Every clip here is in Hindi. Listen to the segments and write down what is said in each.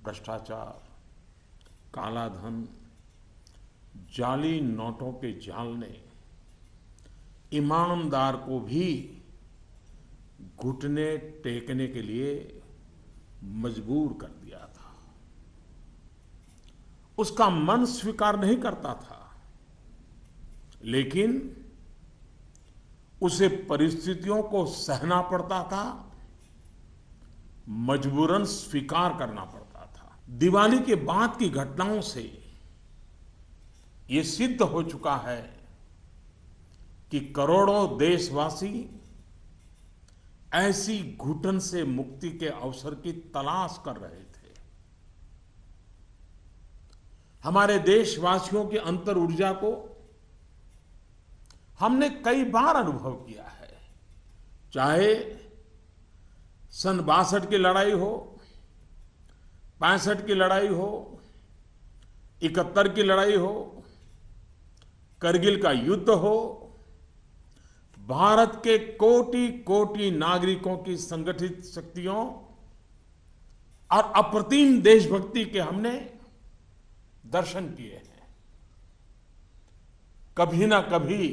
भ्रष्टाचार, काला धन, जाली नोटों के जाल ने ईमानदार को भी घुटने टेकने के लिए मजबूर कर दिया था। उसका मन स्वीकार नहीं करता था, लेकिन उसे परिस्थितियों को सहना पड़ता था, मजबूरन स्वीकार करना पड़ता था। दिवाली के बाद की घटनाओं से ये सिद्ध हो चुका है कि करोड़ों देशवासी ऐसी घुटन से मुक्ति के अवसर की तलाश कर रहे थे। हमारे देशवासियों की अंतर ऊर्जा को हमने कई बार अनुभव किया है, चाहे सन 62 की लड़ाई हो, 65 की लड़ाई हो, 71 की लड़ाई हो, करगिल का युद्ध हो। भारत के कोटि कोटि नागरिकों की संगठित शक्तियों और अप्रतिम देशभक्ति के हमने दर्शन किए हैं। कभी ना कभी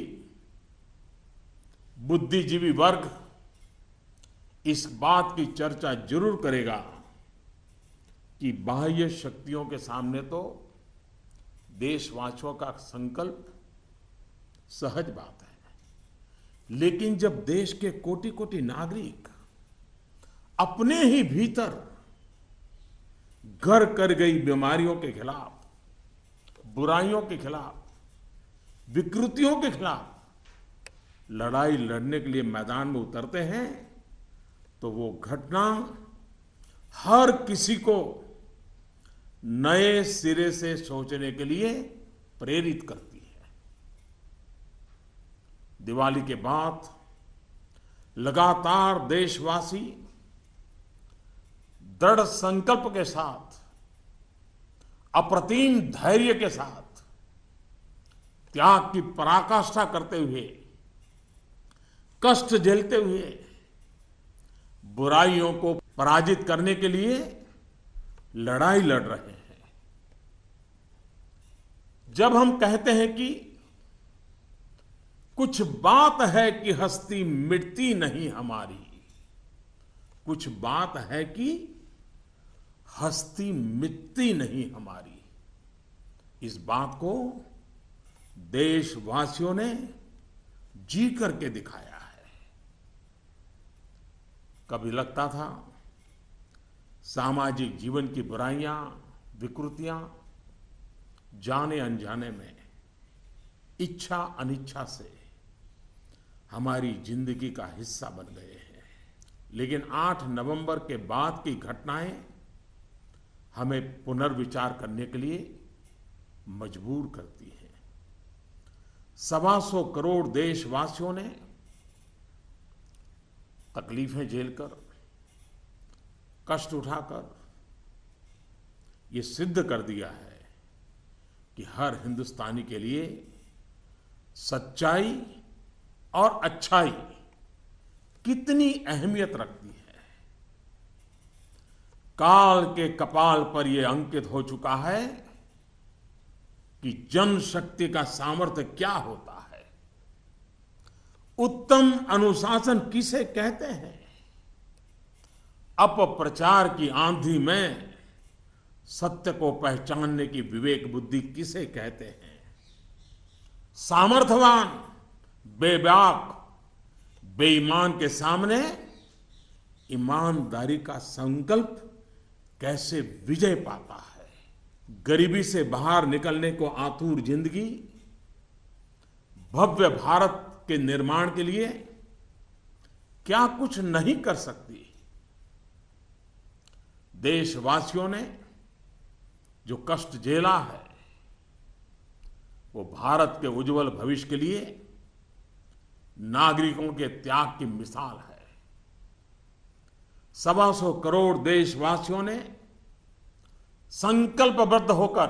बुद्धिजीवी वर्ग इस बात की चर्चा जरूर करेगा कि बाह्य शक्तियों के सामने तो देशवासियों का संकल्प सहज बात है, लेकिन जब देश के कोटि कोटि नागरिक अपने ही भीतर घर कर गई बीमारियों के खिलाफ, बुराइयों के खिलाफ, विकृतियों के खिलाफ लड़ाई लड़ने के लिए मैदान में उतरते हैं, तो वो घटना हर किसी को नए सिरे से सोचने के लिए प्रेरित करती है। दिवाली के बाद लगातार देशवासी दृढ़ संकल्प के साथ, अप्रतिम धैर्य के साथ, त्याग की पराकाष्ठा करते हुए, कष्ट झेलते हुए बुराइयों को पराजित करने के लिए लड़ाई लड़ रहे हैं। जब हम कहते हैं कि कुछ बात है कि हस्ती मिटती नहीं हमारी, कुछ बात है कि हस्ती मिटती नहीं हमारी, इस बात को देशवासियों ने जी करके दिखाया है। कभी लगता था सामाजिक जीवन की बुराइयां, विकृतियां जाने अनजाने में, इच्छा अनिच्छा से हमारी जिंदगी का हिस्सा बन गए हैं। लेकिन 8 नवंबर के बाद की घटनाएं हमें पुनर्विचार करने के लिए मजबूर करती हैं। 125 करोड़ देशवासियों ने तकलीफें झेलकर, कष्ट उठाकर ये सिद्ध कर दिया है कि हर हिंदुस्तानी के लिए सच्चाई और अच्छाई कितनी अहमियत रखती है। काल के कपाल पर यह अंकित हो चुका है कि जनशक्ति का सामर्थ्य क्या होता है, उत्तम अनुशासन किसे कहते हैं, अपप्रचार की आंधी में सत्य को पहचानने की विवेक बुद्धि किसे कहते हैं, सामर्थ्यवान बेबाक बेईमान के सामने ईमानदारी का संकल्प कैसे विजय पाता है, गरीबी से बाहर निकलने को आतुर जिंदगी भव्य भारत के निर्माण के लिए क्या कुछ नहीं कर सकती। देशवासियों ने जो कष्ट झेला है वो भारत के उज्जवल भविष्य के लिए नागरिकों के त्याग की मिसाल है। 125 करोड़ देशवासियों ने संकल्पबद्ध होकर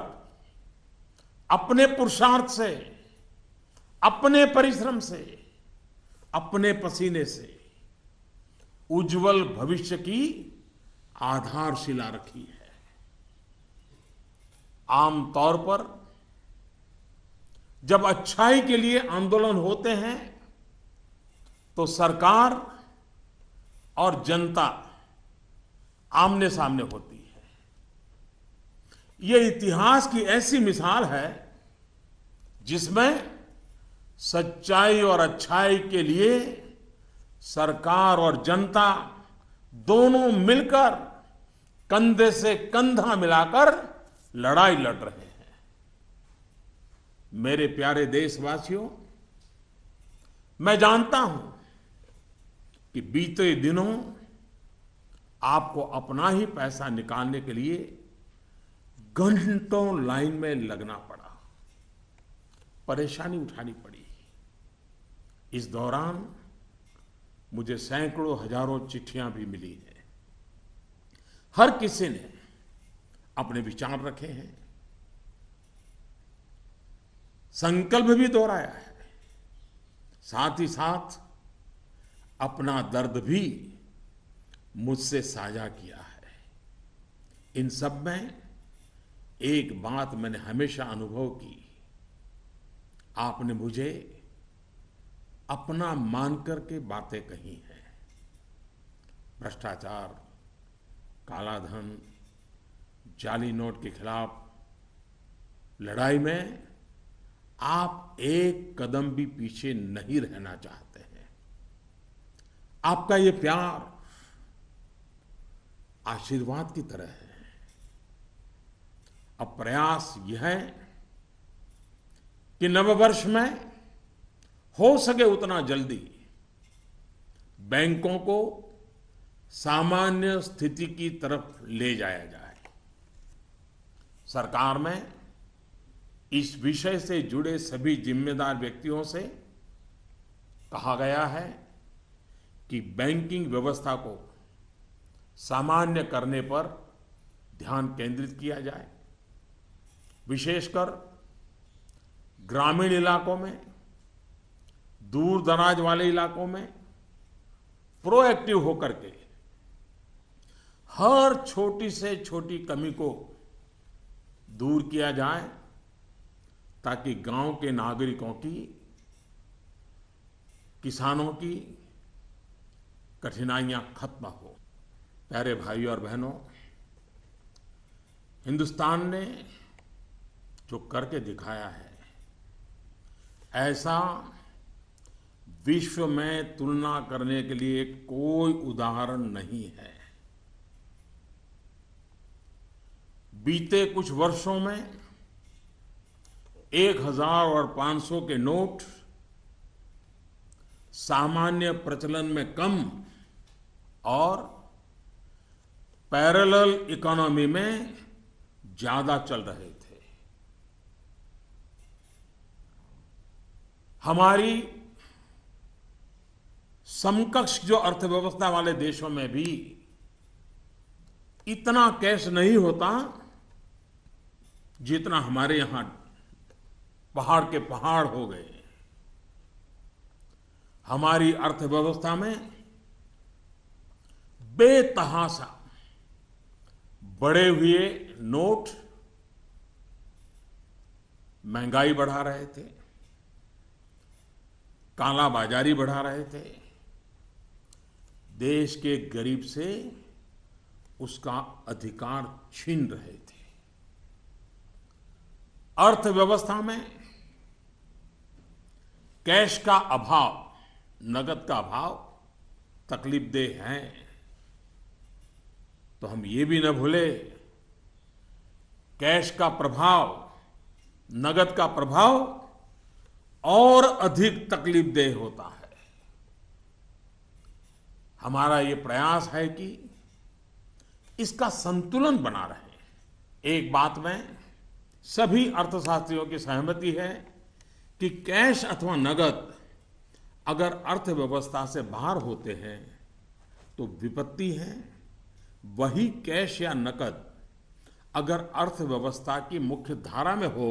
अपने पुरुषार्थ से, अपने परिश्रम से, अपने पसीने से उज्जवल भविष्य की आधारशिला रखी है। आम तौर पर जब अच्छाई के लिए आंदोलन होते हैं तो सरकार और जनता आमने सामने होती है। ये इतिहास की ऐसी मिसाल है जिसमें सच्चाई और अच्छाई के लिए सरकार और जनता दोनों मिलकर कंधे से कंधा मिलाकर लड़ाई लड़ रहे हैं। मेरे प्यारे देशवासियों, मैं जानता हूं कि बीते दिनों आपको अपना ही पैसा निकालने के लिए घंटों लाइन में लगना पड़ा, परेशानी उठानी पड़ी। इस दौरान मुझे सैकड़ों हजारों चिट्ठियां भी मिली हैं। हर किसी ने अपने विचार रखे हैं, संकल्प भी दोहराया है, साथ ही साथ अपना दर्द भी मुझसे साझा किया है। इन सब में एक बात मैंने हमेशा अनुभव की, आपने मुझे अपना मानकर के बातें कही हैं। भ्रष्टाचार, काला धन, जाली नोट के खिलाफ लड़ाई में आप एक कदम भी पीछे नहीं रहना चाहते हैं। आपका ये प्यार आशीर्वाद की तरह है। अब प्रयास यह है कि नववर्ष में हो सके उतना जल्दी बैंकों को सामान्य स्थिति की तरफ ले जाया जाए। सरकार में इस विषय से जुड़े सभी जिम्मेदार व्यक्तियों से कहा गया है कि बैंकिंग व्यवस्था को सामान्य करने पर ध्यान केंद्रित किया जाए। विशेषकर ग्रामीण इलाकों में, दूर दराज वाले इलाकों में प्रोएक्टिव होकर के हर छोटी से छोटी कमी को दूर किया जाए ताकि गांव के नागरिकों की, किसानों की कठिनाइयां खत्म हो। प्यारे भाइयों और बहनों, हिंदुस्तान ने जो करके दिखाया है, ऐसा विश्व में तुलना करने के लिए कोई उदाहरण नहीं है। बीते कुछ वर्षों में 1000 और 500 के नोट सामान्य प्रचलन में कम और पैरेलल इकोनॉमी में ज्यादा चल रहे थे। हमारी समकक्ष जो अर्थव्यवस्था वाले देशों में भी इतना कैश नहीं होता जितना हमारे यहां पहाड़ के पहाड़ हो गए। हमारी अर्थव्यवस्था में बेतहाशा बढ़े हुए नोट महंगाई बढ़ा रहे थे, काला बाजारी बढ़ा रहे थे, देश के गरीब से उसका अधिकार छीन रहे थे। अर्थव्यवस्था में कैश का अभाव, नगद का अभाव तकलीफदेह है। तो हम ये भी न भूले, कैश का प्रभाव, नगद का प्रभाव और अधिक तकलीफदेह होता है। हमारा ये प्रयास है कि इसका संतुलन बना रहे। एक बात में सभी अर्थशास्त्रियों की सहमति है कि कैश अथवा नगद अगर अर्थव्यवस्था से बाहर होते हैं तो विपत्ति है। वही कैश या नकद अगर अर्थव्यवस्था की मुख्य धारा में हो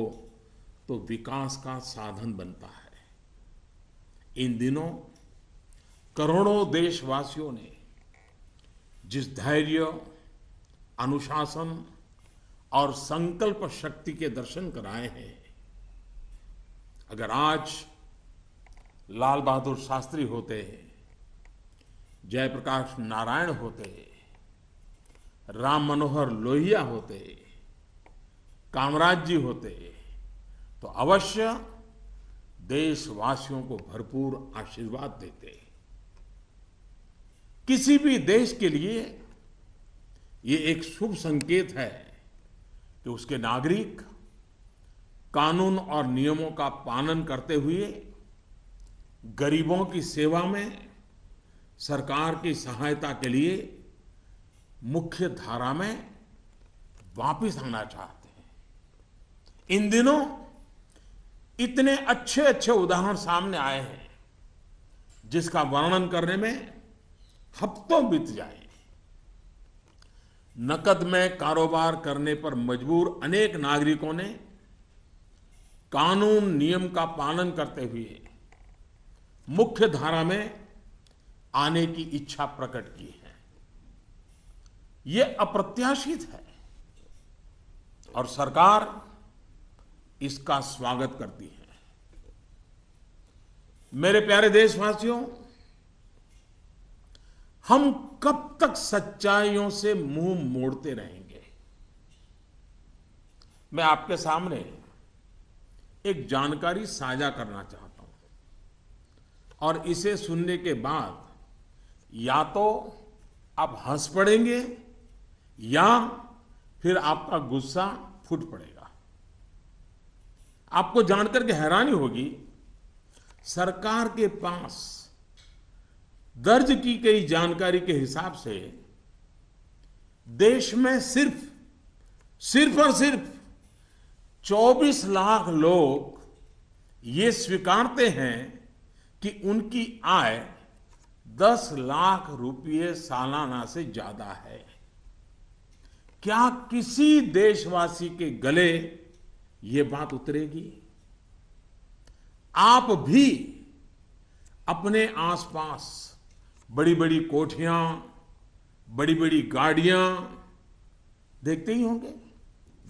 तो विकास का साधन बनता है। इन दिनों करोड़ों देशवासियों ने जिस धैर्य, अनुशासन और संकल्प शक्ति के दर्शन कराए हैं। अगर आज लाल बहादुर शास्त्री होते, जयप्रकाश नारायण होते, राम मनोहर लोहिया होते, कामराज जी होते, तो अवश्य देशवासियों को भरपूर आशीर्वाद देते। किसी भी देश के लिए ये एक शुभ संकेत है कि उसके नागरिक कानून और नियमों का पालन करते हुए गरीबों की सेवा में, सरकार की सहायता के लिए मुख्य धारा में वापस आना चाहते हैं। इन दिनों इतने अच्छे अच्छे उदाहरण सामने आए हैं जिसका वर्णन करने में हफ्तों बीत जाए। नकद में कारोबार करने पर मजबूर अनेक नागरिकों ने कानून नियम का पालन करते हुए मुख्य धारा में आने की इच्छा प्रकट की है। यह अप्रत्याशित है और सरकार इसका स्वागत करती है। मेरे प्यारे देशवासियों, हम कब तक सच्चाइयों से मुंह मोड़ते रहेंगे? मैं आपके सामने एक जानकारी साझा करना चाहता हूं और इसे सुनने के बाद या तो आप हंस पड़ेंगे या फिर आपका गुस्सा फूट पड़ेगा। आपको जानकर के हैरानी होगी, सरकार के पास दर्ज की गई जानकारी के हिसाब से देश में सिर्फ और सिर्फ 24 लाख लोग ये स्वीकारते हैं कि उनकी आय 10 लाख रुपये सालाना से ज्यादा है। क्या किसी देशवासी के गले ये बात उतरेगी? आप भी अपने आसपास बड़ी बड़ी कोठियां, बड़ी बड़ी गाड़ियां देखते ही होंगे।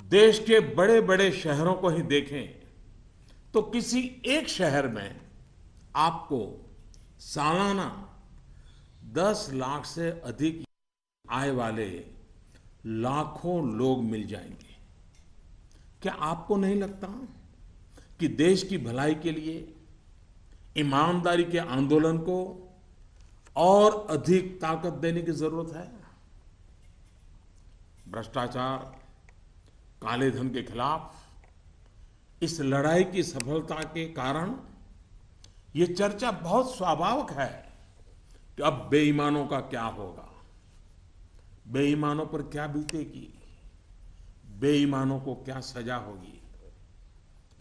देश के बड़े बड़े शहरों को ही देखें तो किसी एक शहर में आपको सालाना 10 लाख से अधिक आय वाले लाखों लोग मिल जाएंगे। क्या आपको नहीं लगता कि देश की भलाई के लिए ईमानदारी के आंदोलन को और अधिक ताकत देने की जरूरत है? भ्रष्टाचार, काले धन के खिलाफ इस लड़ाई की सफलता के कारण ये चर्चा बहुत स्वाभाविक है कि अब बेईमानों का क्या होगा, बेईमानों पर क्या बीतेगी, बेईमानों को क्या सजा होगी।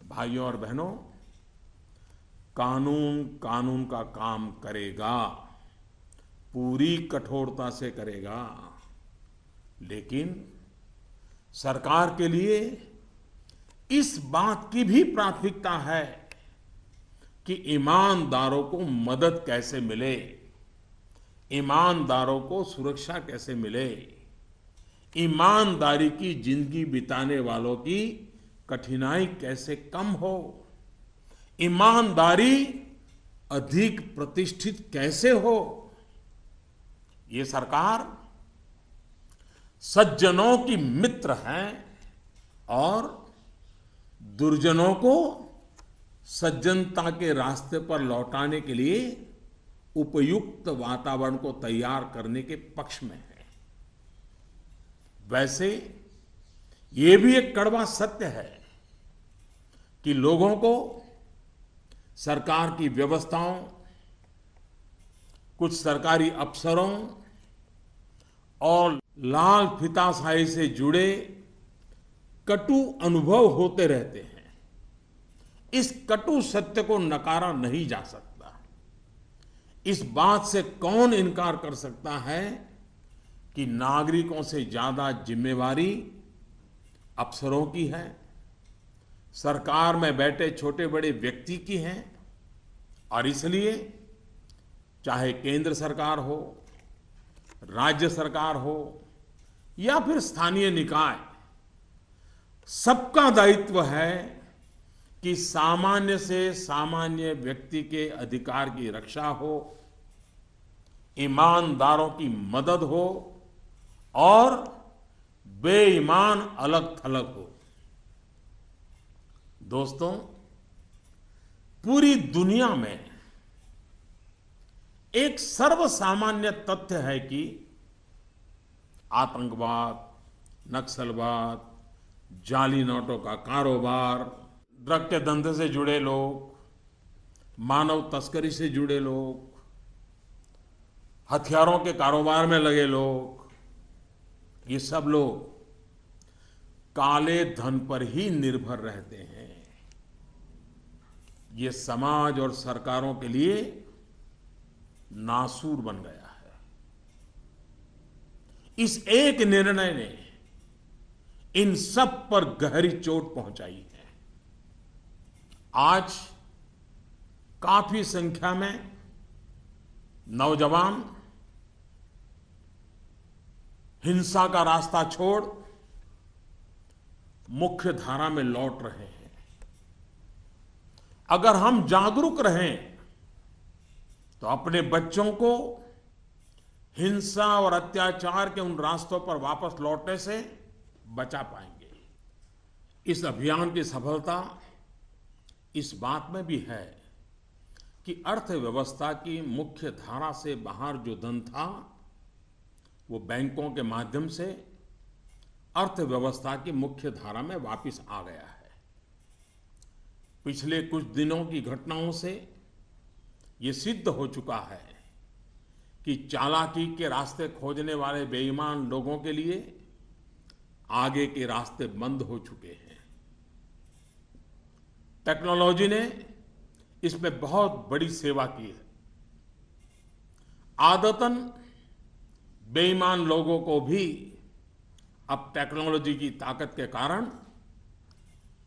भाइयों और बहनों, कानून कानून का काम करेगा, पूरी कठोरता से करेगा, लेकिन सरकार के लिए इस बात की भी प्राथमिकता है कि ईमानदारों को मदद कैसे मिले, ईमानदारों को सुरक्षा कैसे मिले, ईमानदारी की जिंदगी बिताने वालों की कठिनाई कैसे कम हो, ईमानदारी अधिक प्रतिष्ठित कैसे हो। ये सरकार सज्जनों की मित्र है और दुर्जनों को सज्जनता के रास्ते पर लौटाने के लिए उपयुक्त वातावरण को तैयार करने के पक्ष में है। वैसे ये भी एक कड़वा सत्य है कि लोगों को सरकार की व्यवस्थाओं, कुछ सरकारी अफसरों और लाल फीताशाही से जुड़े कटु अनुभव होते रहते हैं। इस कटु सत्य को नकारा नहीं जा सकता। इस बात से कौन इनकार कर सकता है कि नागरिकों से ज्यादा जिम्मेवारी अफसरों की है, सरकार में बैठे छोटे बड़े व्यक्ति की है। और इसलिए चाहे केंद्र सरकार हो, राज्य सरकार हो या फिर स्थानीय निकाय, सबका दायित्व है कि सामान्य से सामान्य व्यक्ति के अधिकार की रक्षा हो, ईमानदारों की मदद हो और बेईमान अलग थलग हो। दोस्तों, पूरी दुनिया में एक सर्वसामान्य तथ्य है कि आतंकवाद, नक्सलवाद, जाली नोटों का कारोबार, ड्रग के धंधे से जुड़े लोग, मानव तस्करी से जुड़े लोग, हथियारों के कारोबार में लगे लोग, ये सब लोग काले धन पर ही निर्भर रहते हैं। ये समाज और सरकारों के लिए नासूर बन गया है। इस एक निर्णय ने इन सब पर गहरी चोट पहुंचाई है। आज काफी संख्या में नौजवान हिंसा का रास्ता छोड़ मुख्य धारा में लौट रहे हैं। अगर हम जागरूक रहें तो अपने बच्चों को हिंसा और अत्याचार के उन रास्तों पर वापस लौटने से बचा पाएंगे। इस अभियान की सफलता इस बात में भी है कि अर्थव्यवस्था की मुख्य धारा से बाहर जो धन था वो बैंकों के माध्यम से अर्थव्यवस्था की मुख्य धारा में वापस आ गया है। पिछले कुछ दिनों की घटनाओं से ये सिद्ध हो चुका है कि चालाकी के रास्ते खोजने वाले बेईमान लोगों के लिए आगे के रास्ते बंद हो चुके हैं। टेक्नोलॉजी ने इसमें बहुत बड़ी सेवा की है। आदतन बेईमान लोगों को भी अब टेक्नोलॉजी की ताकत के कारण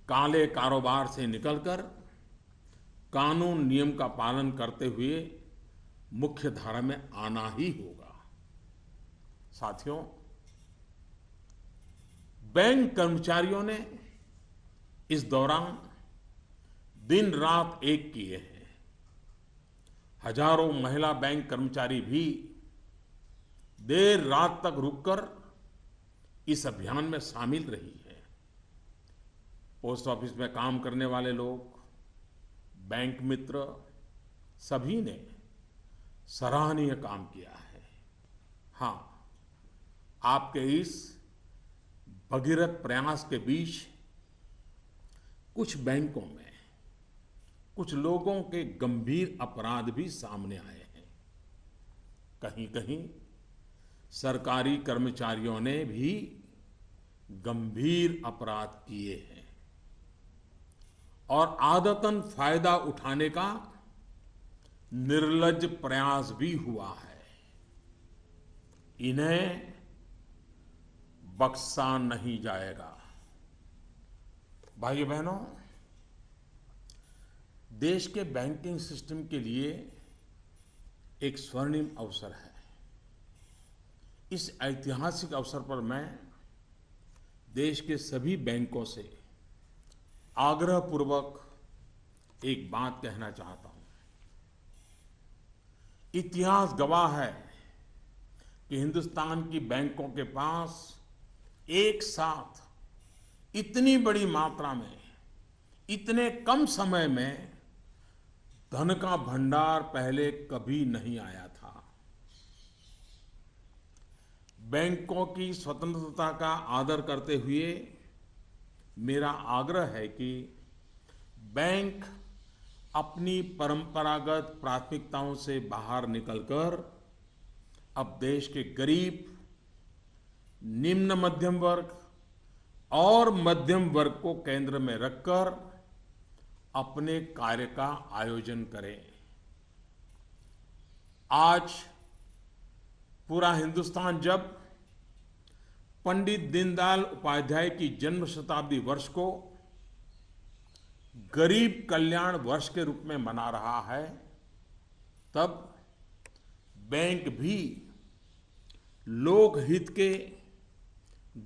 काले कारोबार से निकलकर कानून नियम का पालन करते हुए मुख्य धारा में आना ही होगा। साथियों, बैंक कर्मचारियों ने इस दौरान दिन रात एक किए हैं। हजारों महिला बैंक कर्मचारी भी देर रात तक रुककर इस अभियान में शामिल रही है। पोस्ट ऑफिस में काम करने वाले लोग, बैंक मित्र, सभी ने सराहनीय काम किया है। हाँ, आपके इस भगीरथ प्रयास के बीच कुछ बैंकों में कुछ लोगों के गंभीर अपराध भी सामने आए हैं। कहीं कहीं सरकारी कर्मचारियों ने भी गंभीर अपराध किए हैं और आदतन फायदा उठाने का निर्लज्ज प्रयास भी हुआ है। इन्हें बख्शा नहीं जाएगा। भाइयों बहनों, देश के बैंकिंग सिस्टम के लिए एक स्वर्णिम अवसर है। इस ऐतिहासिक अवसर पर मैं देश के सभी बैंकों से आग्रहपूर्वक एक बात कहना चाहता हूं। इतिहास गवाह है कि हिंदुस्तान की बैंकों के पास एक साथ इतनी बड़ी मात्रा में, इतने कम समय में धन का भंडार पहले कभी नहीं आया था। बैंकों की स्वतंत्रता का आदर करते हुए मेरा आग्रह है कि बैंक अपनी परंपरागत प्राथमिकताओं से बाहर निकलकर अब देश के गरीब, निम्न मध्यम वर्ग और मध्यम वर्ग को केंद्र में रखकर अपने कार्य का आयोजन करें। आज पूरा हिंदुस्तान जब पंडित दीनदयाल उपाध्याय की जन्म शताब्दी वर्ष को गरीब कल्याण वर्ष के रूप में मना रहा है, तब बैंक भी लोकहित के,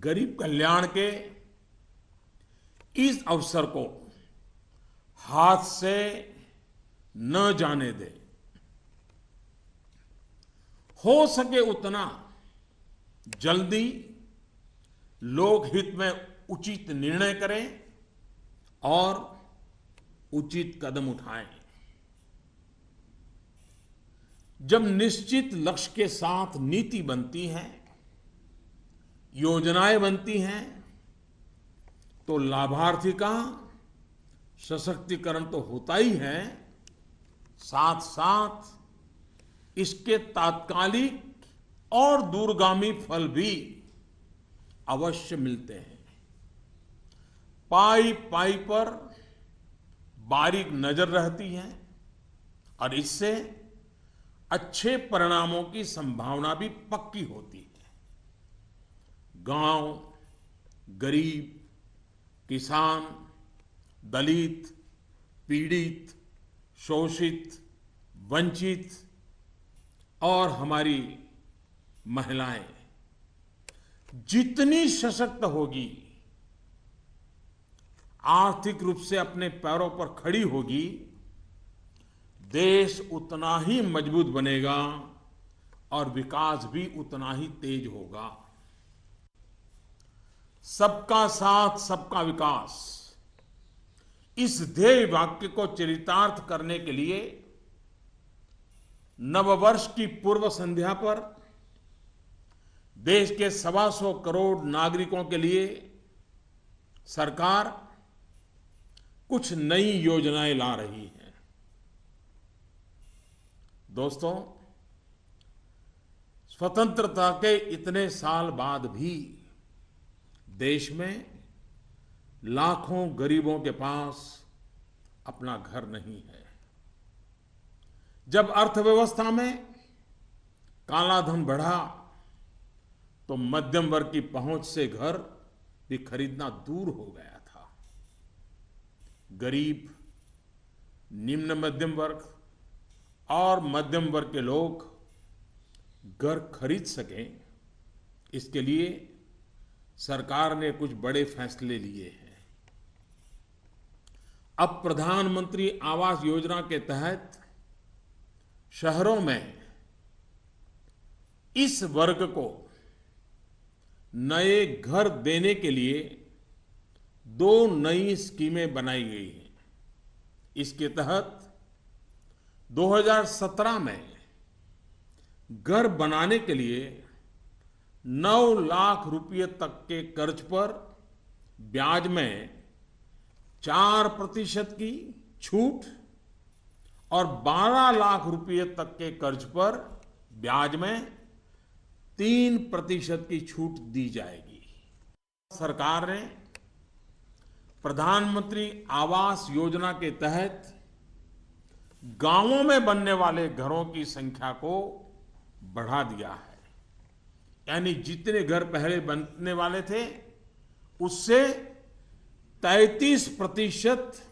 गरीब कल्याण के इस अवसर को हाथ से न जाने दें। हो सके उतना जल्दी लोकहित में उचित निर्णय करें और उचित कदम उठाएं। जब निश्चित लक्ष्य के साथ नीति बनती है, योजनाएं बनती हैं, तो लाभार्थी का सशक्तिकरण तो होता ही है, साथ साथ इसके तात्कालिक और दूरगामी फल भी अवश्य मिलते हैं। पाई पाई पर बारीक नजर रहती है और इससे अच्छे परिणामों की संभावना भी पक्की होती है। गांव, गरीब, किसान, दलित, पीड़ित, शोषित, वंचित और हमारी महिलाएं जितनी सशक्त होगी, आर्थिक रूप से अपने पैरों पर खड़ी होगी, देश उतना ही मजबूत बनेगा और विकास भी उतना ही तेज होगा। सबका साथ, सबका विकास, इस ध्येय वाक्य को चरितार्थ करने के लिए नववर्ष की पूर्व संध्या पर देश के 125 करोड़ नागरिकों के लिए सरकार कुछ नई योजनाएं ला रही है। दोस्तों, स्वतंत्रता के इतने साल बाद भी देश में लाखों गरीबों के पास अपना घर नहीं है। जब अर्थव्यवस्था में कालाधन बढ़ा तो मध्यम वर्ग की पहुंच से घर भी खरीदना दूर हो गया था। गरीब, निम्न मध्यम वर्ग और मध्यम वर्ग के लोग घर खरीद सकें, इसके लिए सरकार ने कुछ बड़े फैसले लिए हैं। अब प्रधानमंत्री आवास योजना के तहत शहरों में इस वर्ग को नए घर देने के लिए 2 नई स्कीमें बनाई गई हैं। इसके तहत 2017 में घर बनाने के लिए 9 लाख रुपए तक के कर्ज पर ब्याज में 4% की छूट और 12 लाख रुपए तक के कर्ज पर ब्याज में 3% की छूट दी जाएगी। सरकार ने प्रधानमंत्री आवास योजना के तहत गांवों में बनने वाले घरों की संख्या को बढ़ा दिया है। यानी जितने घर पहले बनने वाले थे उससे 33%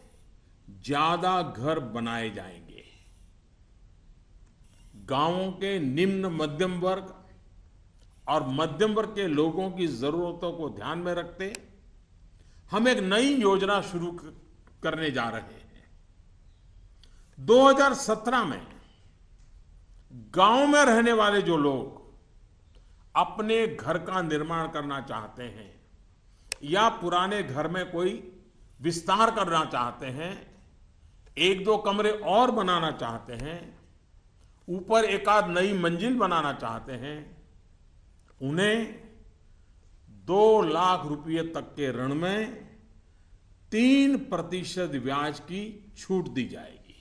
ज्यादा घर बनाए जाएंगे। गांवों के निम्न मध्यम वर्ग और मध्यम वर्ग के लोगों की जरूरतों को ध्यान में रखते हम एक नई योजना शुरू करने जा रहे हैं। 2017 में गांव में रहने वाले जो लोग अपने घर का निर्माण करना चाहते हैं या पुराने घर में कोई विस्तार करना चाहते हैं, 1-2 कमरे और बनाना चाहते हैं, ऊपर एक आध नई मंजिल बनाना चाहते हैं, उन्हें 2 लाख रुपए तक के ऋण में 3% ब्याज की छूट दी जाएगी।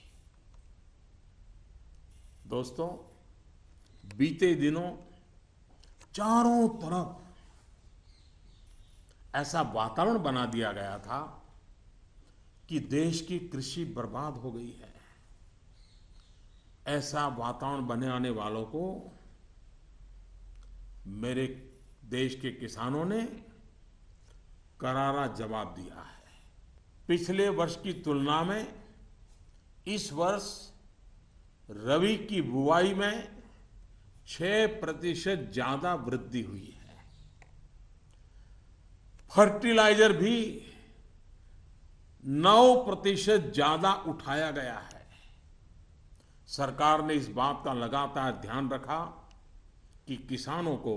दोस्तों, बीते दिनों चारों तरफ ऐसा वातावरण बना दिया गया था कि देश की कृषि बर्बाद हो गई है। ऐसा वातावरण बनाने वालों को मेरे देश के किसानों ने करारा जवाब दिया है। पिछले वर्ष की तुलना में इस वर्ष रबी की बुआई में 6% ज्यादा वृद्धि हुई है। फर्टिलाइजर भी 9% ज्यादा उठाया गया है। सरकार ने इस बात का लगातार ध्यान रखा कि किसानों को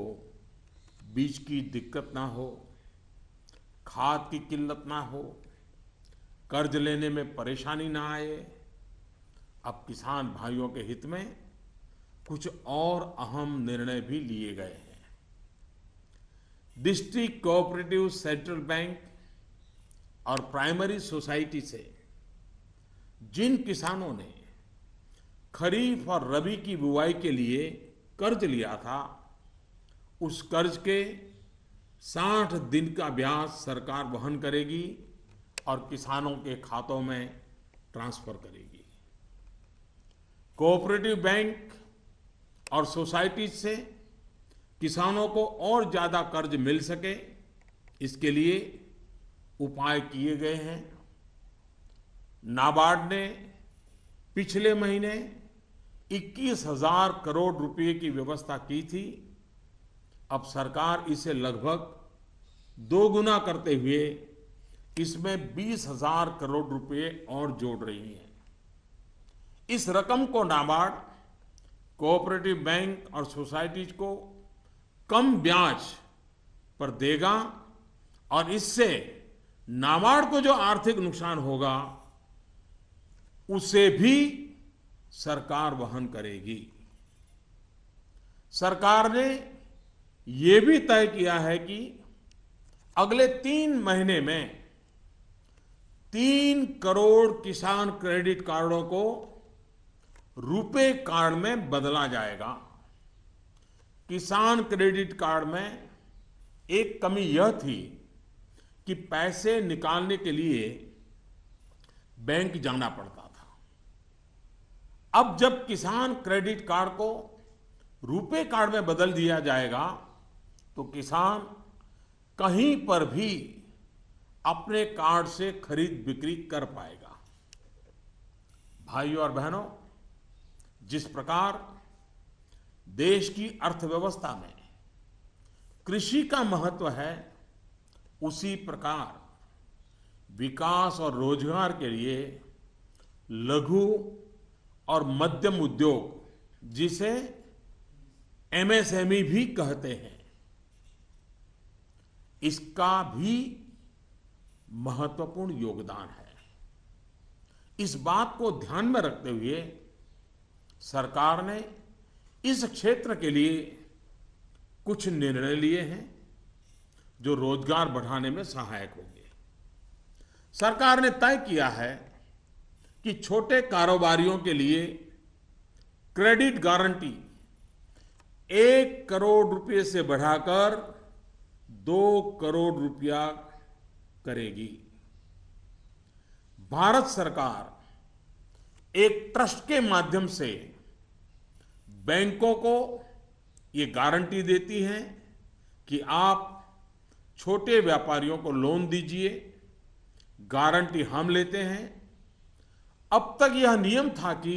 बीज की दिक्कत ना हो, खाद की किल्लत ना हो, कर्ज लेने में परेशानी ना आए। अब किसान भाइयों के हित में कुछ और अहम निर्णय भी लिए गए हैं। डिस्ट्रिक्ट कोऑपरेटिव सेंट्रल बैंक और प्राइमरी सोसाइटी से जिन किसानों ने खरीफ और रबी की बुआई के लिए कर्ज लिया था, उस कर्ज के 60 दिन का ब्याज सरकार वहन करेगी और किसानों के खातों में ट्रांसफर करेगी। कोऑपरेटिव बैंक और सोसाइटीज से किसानों को और ज्यादा कर्ज मिल सके, इसके लिए उपाय किए गए हैं। नाबार्ड ने पिछले महीने 21,000 करोड़ रुपए की व्यवस्था की थी। अब सरकार इसे लगभग 2 गुना करते हुए इसमें 20,000 करोड़ रुपए और जोड़ रही है। इस रकम को नाबार्ड कोऑपरेटिव बैंक और सोसाइटीज को कम ब्याज पर देगा और इससे नाबार्ड को जो आर्थिक नुकसान होगा उसे भी सरकार वहन करेगी। सरकार ने यह भी तय किया है कि अगले 3 महीने में 3 करोड़ किसान क्रेडिट कार्डों को रुपे कार्ड में बदला जाएगा। किसान क्रेडिट कार्ड में एक कमी यह थी कि पैसे निकालने के लिए बैंक जाना पड़ता था। अब जब किसान क्रेडिट कार्ड को रुपे कार्ड में बदल दिया जाएगा तो किसान कहीं पर भी अपने कार्ड से खरीद बिक्री कर पाएगा। भाइयों और बहनों, जिस प्रकार देश की अर्थव्यवस्था में कृषि का महत्व है, उसी प्रकार विकास और रोजगार के लिए लघु और मध्यम उद्योग, जिसे एमएसएमई भी कहते हैं, इसका भी महत्वपूर्ण योगदान है। इस बात को ध्यान में रखते हुए सरकार ने इस क्षेत्र के लिए कुछ निर्णय लिए हैं जो रोजगार बढ़ाने में सहायक होंगे। सरकार ने तय किया है कि छोटे कारोबारियों के लिए क्रेडिट गारंटी 1 करोड़ रुपए से बढ़ाकर 2 करोड़ रुपया करेगी। भारत सरकार एक ट्रस्ट के माध्यम से बैंकों को ये गारंटी देती है कि आप छोटे व्यापारियों को लोन दीजिए, गारंटी हम लेते हैं। अब तक यह नियम था कि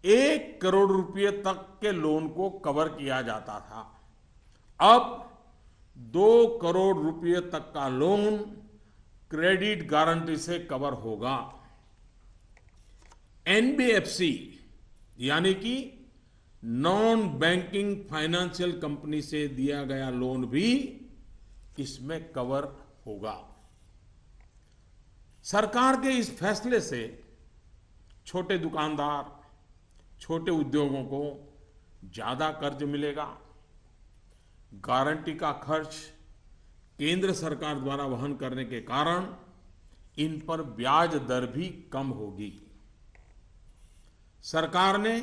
1 करोड़ रुपए तक के लोन को कवर किया जाता था। अब 2 करोड़ रुपए तक का लोन क्रेडिट गारंटी से कवर होगा। एनबीएफसी यानी कि नॉन बैंकिंग फाइनेंशियल कंपनी से दिया गया लोन भी इसमें कवर होगा। सरकार के इस फैसले से छोटे दुकानदार, छोटे उद्योगों को ज्यादा कर्ज मिलेगा। गारंटी का खर्च केंद्र सरकार द्वारा वहन करने के कारण इन पर ब्याज दर भी कम होगी। सरकार ने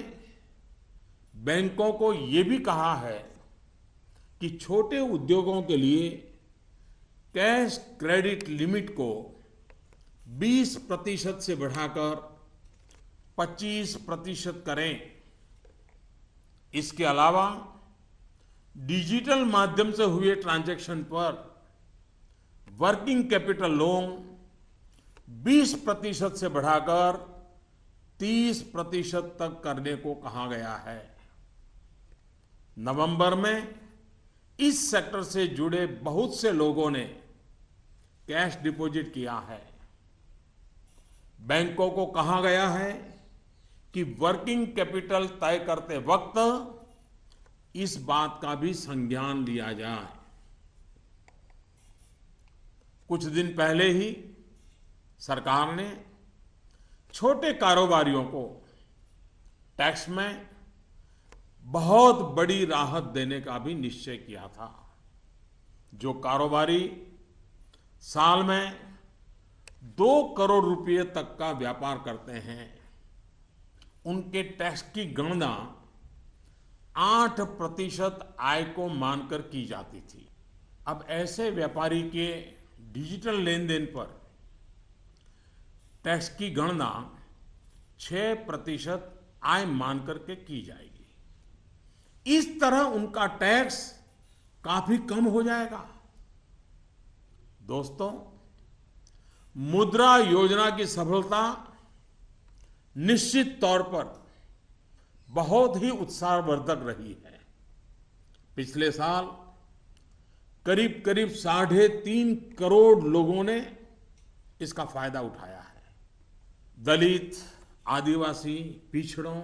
बैंकों को यह भी कहा है कि छोटे उद्योगों के लिए कैश क्रेडिट लिमिट को 20% से बढ़ाकर 25% करें। इसके अलावा डिजिटल माध्यम से हुए ट्रांजैक्शन पर वर्किंग कैपिटल लोन 20% से बढ़ाकर 30% तक करने को कहा गया है। नवंबर में इस सेक्टर से जुड़े बहुत से लोगों ने कैश डिपॉजिट किया है। बैंकों को कहा गया है कि वर्किंग कैपिटल तय करते वक्त इस बात का भी संज्ञान लिया जाए। कुछ दिन पहले ही सरकार ने छोटे कारोबारियों को टैक्स में बहुत बड़ी राहत देने का भी निश्चय किया था। जो कारोबारी साल में 2 करोड़ रुपए तक का व्यापार करते हैं, उनके टैक्स की गणना 8% आय को मानकर की जाती थी। अब ऐसे व्यापारी के डिजिटल लेन देन पर टैक्स की गणना 6% आय मानकर के की जाएगी। इस तरह उनका टैक्स काफी कम हो जाएगा। दोस्तों, मुद्रा योजना की सफलता निश्चित तौर पर बहुत ही उत्साहवर्धक रही है। पिछले साल करीब करीब 3.5 करोड़ लोगों ने इसका फायदा उठाया है। दलित, आदिवासी, पिछड़ों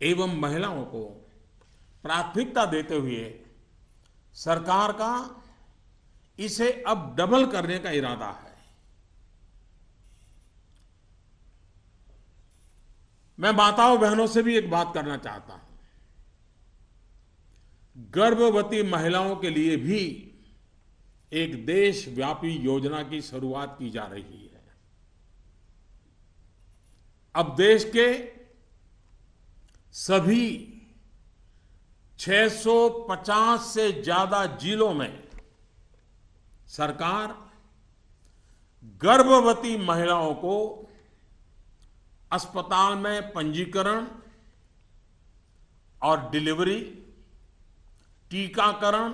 एवं महिलाओं को प्राथमिकता देते हुए सरकार का इसे अब डबल करने का इरादा है। मैं माताओं बहनों से भी एक बात करना चाहता हूं। गर्भवती महिलाओं के लिए भी एक देशव्यापी योजना की शुरुआत की जा रही है। अब देश के सभी 650 से ज्यादा जिलों में सरकार गर्भवती महिलाओं को अस्पताल में पंजीकरण और डिलीवरी, टीकाकरण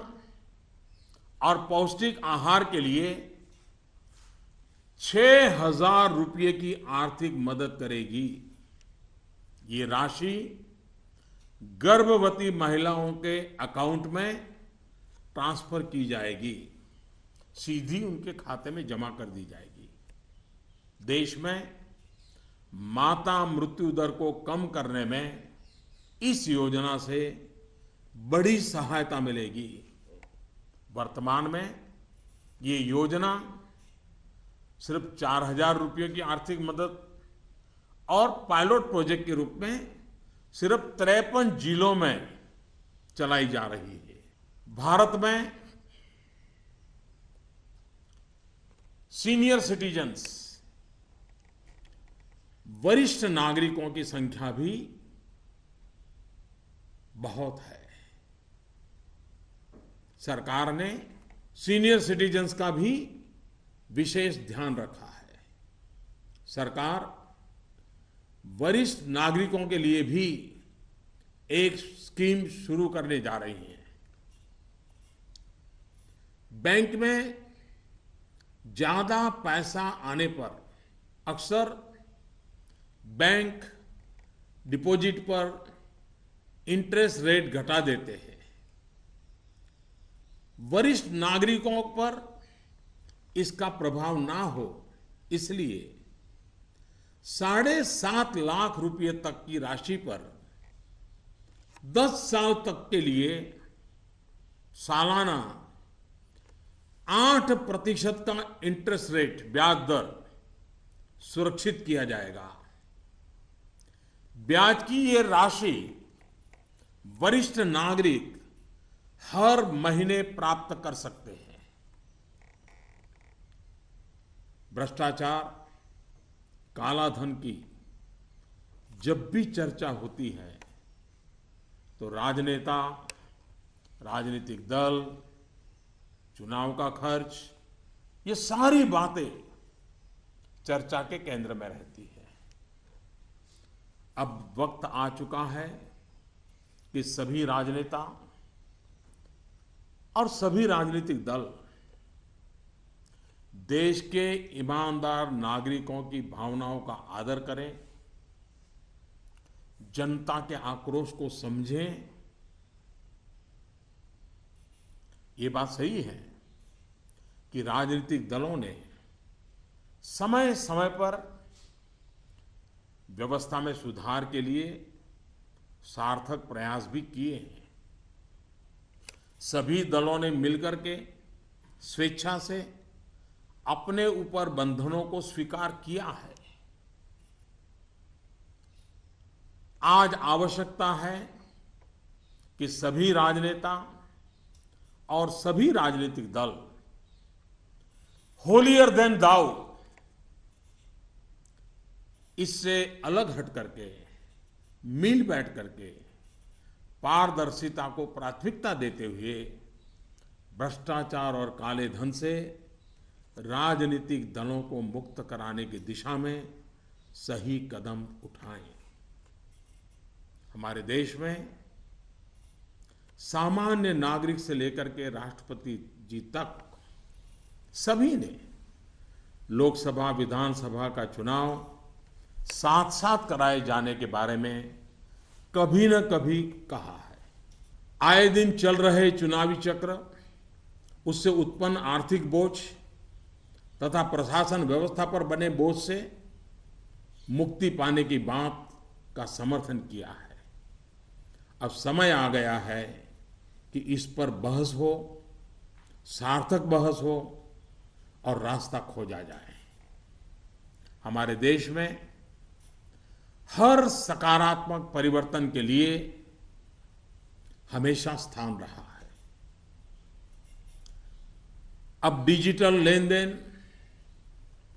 और पौष्टिक आहार के लिए 6,000 रुपये की आर्थिक मदद करेगी। ये राशि गर्भवती महिलाओं के अकाउंट में ट्रांसफर की जाएगी, सीधी उनके खाते में जमा कर दी जाएगी। देश में माता मृत्यु दर को कम करने में इस योजना से बड़ी सहायता मिलेगी। वर्तमान में ये योजना सिर्फ 4,000 रुपये की आर्थिक मदद और पायलट प्रोजेक्ट के रूप में सिर्फ 53 जिलों में चलाई जा रही है। भारत में सीनियर सिटीजन्स, वरिष्ठ नागरिकों की संख्या भी बहुत है। सरकार ने सीनियर सिटीजन्स का भी विशेष ध्यान रखा है। सरकार वरिष्ठ नागरिकों के लिए भी एक स्कीम शुरू करने जा रही है। बैंक में ज्यादा पैसा आने पर अक्सर बैंक डिपॉजिट पर इंटरेस्ट रेट घटा देते हैं। वरिष्ठ नागरिकों पर इसका प्रभाव ना हो, इसलिए 7.5 लाख रुपए तक की राशि पर 10 साल तक के लिए सालाना 8% का इंटरेस्ट रेट, ब्याज दर सुरक्षित किया जाएगा। ब्याज की ये राशि वरिष्ठ नागरिक हर महीने प्राप्त कर सकते हैं। भ्रष्टाचार, काला धन की जब भी चर्चा होती है तो राजनेता, राजनीतिक दल, चुनाव का खर्च, ये सारी बातें चर्चा के केंद्र में रहती है। अब वक्त आ चुका है कि सभी राजनेता और सभी राजनीतिक दल देश के ईमानदार नागरिकों की भावनाओं का आदर करें, जनता के आक्रोश को समझें। ये बात सही है कि राजनीतिक दलों ने समय समय पर व्यवस्था में सुधार के लिए सार्थक प्रयास भी किए हैं। सभी दलों ने मिलकर के स्वेच्छा से अपने ऊपर बंधनों को स्वीकार किया है। आज आवश्यकता है कि सभी राजनेता और सभी राजनीतिक दल होलियर देन दाऊ इससे अलग हट करके मिल बैठ करके पारदर्शिता को प्राथमिकता देते हुए भ्रष्टाचार और काले धन से राजनीतिक दलों को मुक्त कराने की दिशा में सही कदम उठाएं। हमारे देश में सामान्य नागरिक से लेकर के राष्ट्रपति जी तक सभी ने लोकसभा विधानसभा का चुनाव साथ साथ कराए जाने के बारे में कभी न कभी कहा है। आए दिन चल रहे चुनावी चक्र, उससे उत्पन्न आर्थिक बोझ तथा प्रशासन व्यवस्था पर बने बोझ से मुक्ति पाने की बात का समर्थन किया है। अब समय आ गया है कि इस पर बहस हो, सार्थक बहस हो और रास्ता खोजा जाए। हमारे देश में हर सकारात्मक परिवर्तन के लिए हमेशा स्थान रहा है। अब डिजिटल लेन देन,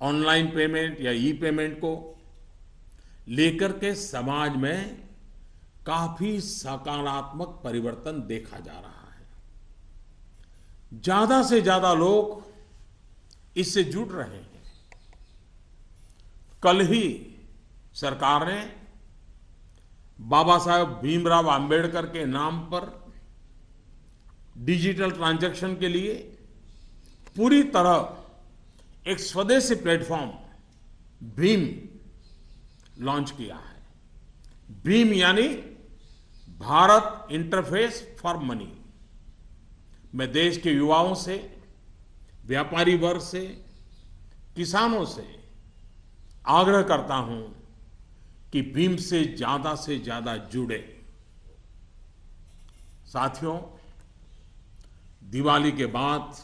ऑनलाइन पेमेंट या ई पेमेंट को लेकर के समाज में काफी सकारात्मक परिवर्तन देखा जा रहा है। ज्यादा से ज्यादा लोग इससे जुड़ रहे हैं। कल ही सरकार ने बाबा साहेब भीमराव अंबेडकर के नाम पर डिजिटल ट्रांजैक्शन के लिए पूरी तरह एक स्वदेशी प्लेटफॉर्म भीम लॉन्च किया है। भीम यानी भारत इंटरफेस फॉर मनी। मैं देश के युवाओं से, व्यापारी वर्ग से, किसानों से आग्रह करता हूं कि भीम से ज्यादा जुड़े। साथियों, दिवाली के बाद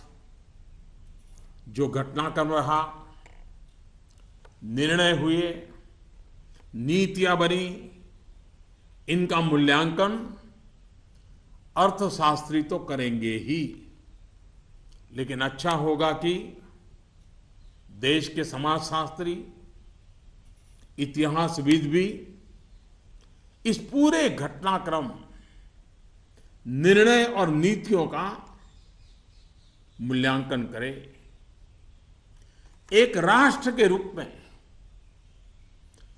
जो घटनाक्रम रहा, निर्णय हुए, नीतियां बनी, इनका मूल्यांकन अर्थशास्त्री तो करेंगे ही, लेकिन अच्छा होगा कि देश के समाजशास्त्री, इतिहासविद भी इस पूरे घटनाक्रम, निर्णय और नीतियों का मूल्यांकन करें। एक राष्ट्र के रूप में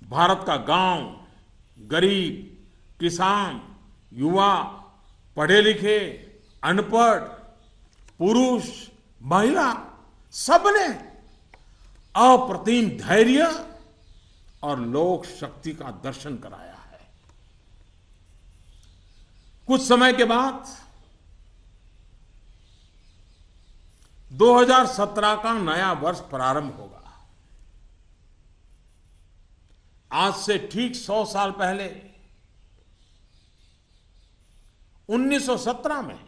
भारत का गांव, गरीब, किसान, युवा, पढ़े लिखे, अनपढ़, पुरुष, महिला, सबने अप्रतिम धैर्य और लोक शक्ति का दर्शन कराया है। कुछ समय के बाद 2017 का नया वर्ष प्रारंभ होगा। आज से ठीक 100 साल पहले 1917 में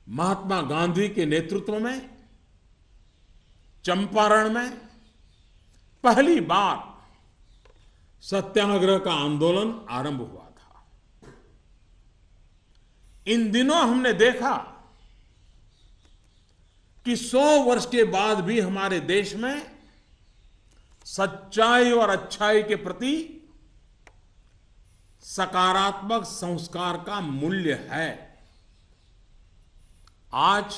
महात्मा गांधी के नेतृत्व में चंपारण में पहली बार सत्याग्रह का आंदोलन आरंभ हुआ था। इन दिनों हमने देखा कि 100 वर्ष के बाद भी हमारे देश में सच्चाई और अच्छाई के प्रति सकारात्मक संस्कार का मूल्य है। आज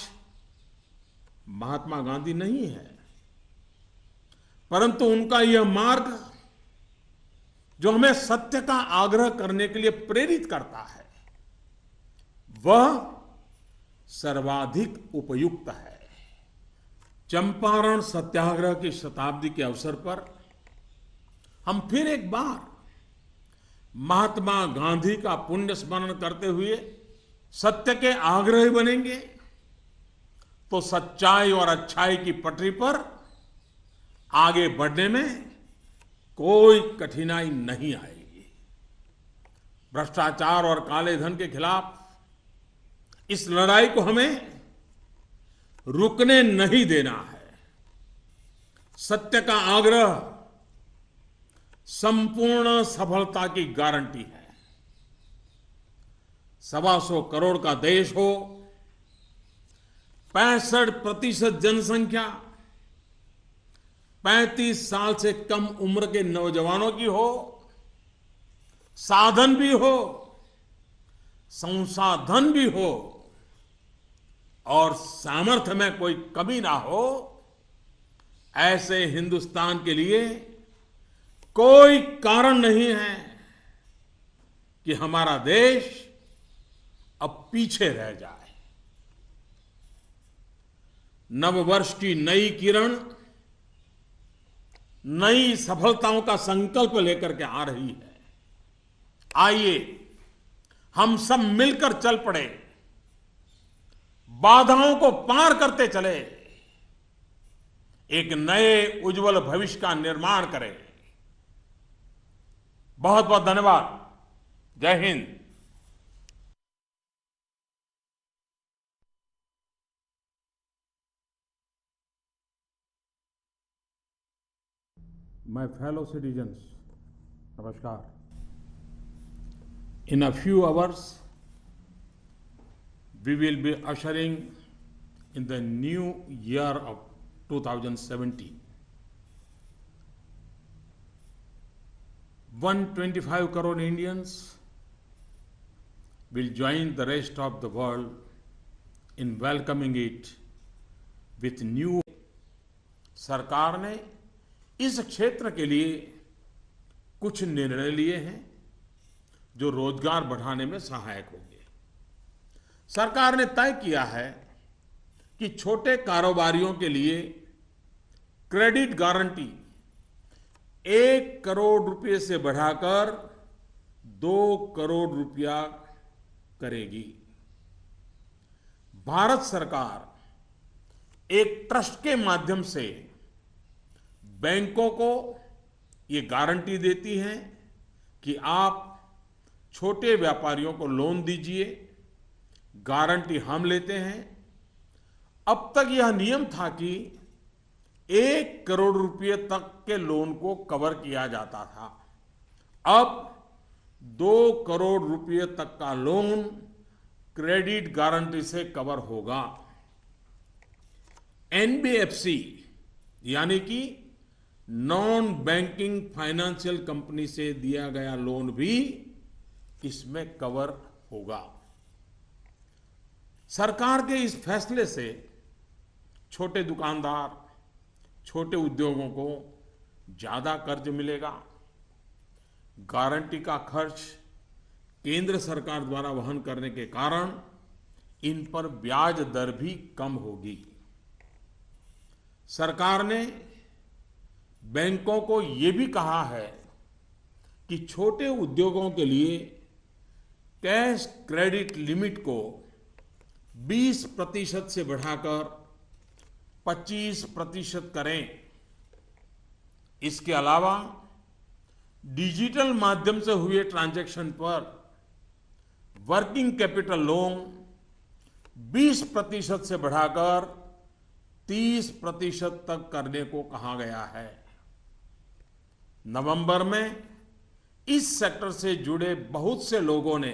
महात्मा गांधी नहीं है, परंतु उनका यह मार्ग जो हमें सत्य का आग्रह करने के लिए प्रेरित करता है, वह सर्वाधिक उपयुक्त है। चंपारण सत्याग्रह की शताब्दी के अवसर पर हम फिर एक बार महात्मा गांधी का पुण्य स्मरण करते हुए सत्य के आग्रही बनेंगे तो सच्चाई और अच्छाई की पटरी पर आगे बढ़ने में कोई कठिनाई नहीं आएगी। भ्रष्टाचार और काले धन के खिलाफ इस लड़ाई को हमें रुकने नहीं देना है। सत्य का आग्रह संपूर्ण सफलता की गारंटी है। 125 करोड़ का देश हो, 65% जनसंख्या 35 साल से कम उम्र के नौजवानों की हो, साधन भी हो, संसाधन भी हो और सामर्थ्य में कोई कमी ना हो, ऐसे हिंदुस्तान के लिए कोई कारण नहीं है कि हमारा देश अब पीछे रह जाए। नववर्ष की नई किरण नई सफलताओं का संकल्प लेकर के आ रही है। आइए हम सब मिलकर चल पड़े, बाधाओं को पार करते चले, एक नए उज्जवल भविष्य का निर्माण करें। बहुत बहुत धन्यवाद। जय Hind. My fellow citizens, Namaskar. In a few hours, we will be ushering in the new year of 2017. 125 crore Indians will join the rest of the world in welcoming it with new. सरकार ने इस क्षेत्र के लिए कुछ निर्णय लिए हैं जो रोजगार बढ़ाने में सहायक होंगे। सरकार ने तय किया है कि छोटे कारोबारियों के लिए क्रेडिट गारंटी 1 करोड़ रुपए से बढ़ाकर 2 करोड़ रुपया करेगी। भारत सरकार एक ट्रस्ट के माध्यम से बैंकों को ये गारंटी देती है कि आप छोटे व्यापारियों को लोन दीजिए, गारंटी हम लेते हैं। अब तक यह नियम था कि 1 करोड़ रुपए तक के लोन को कवर किया जाता था। अब 2 करोड़ रुपए तक का लोन क्रेडिट गारंटी से कवर होगा। एनबीएफसी यानी कि नॉन बैंकिंग फाइनेंशियल कंपनी से दिया गया लोन भी इसमें कवर होगा। सरकार के इस फैसले से छोटे दुकानदार, छोटे उद्योगों को ज्यादा कर्ज मिलेगा। गारंटी का खर्च केंद्र सरकार द्वारा वहन करने के कारण इन पर ब्याज दर भी कम होगी। सरकार ने बैंकों को ये भी कहा है कि छोटे उद्योगों के लिए कैश क्रेडिट लिमिट को 20% से बढ़ाकर 25% करें। इसके अलावा डिजिटल माध्यम से हुए ट्रांजैक्शन पर वर्किंग कैपिटल लोन 20% से बढ़ाकर 30% तक करने को कहा गया है। नवंबर में इस सेक्टर से जुड़े बहुत से लोगों ने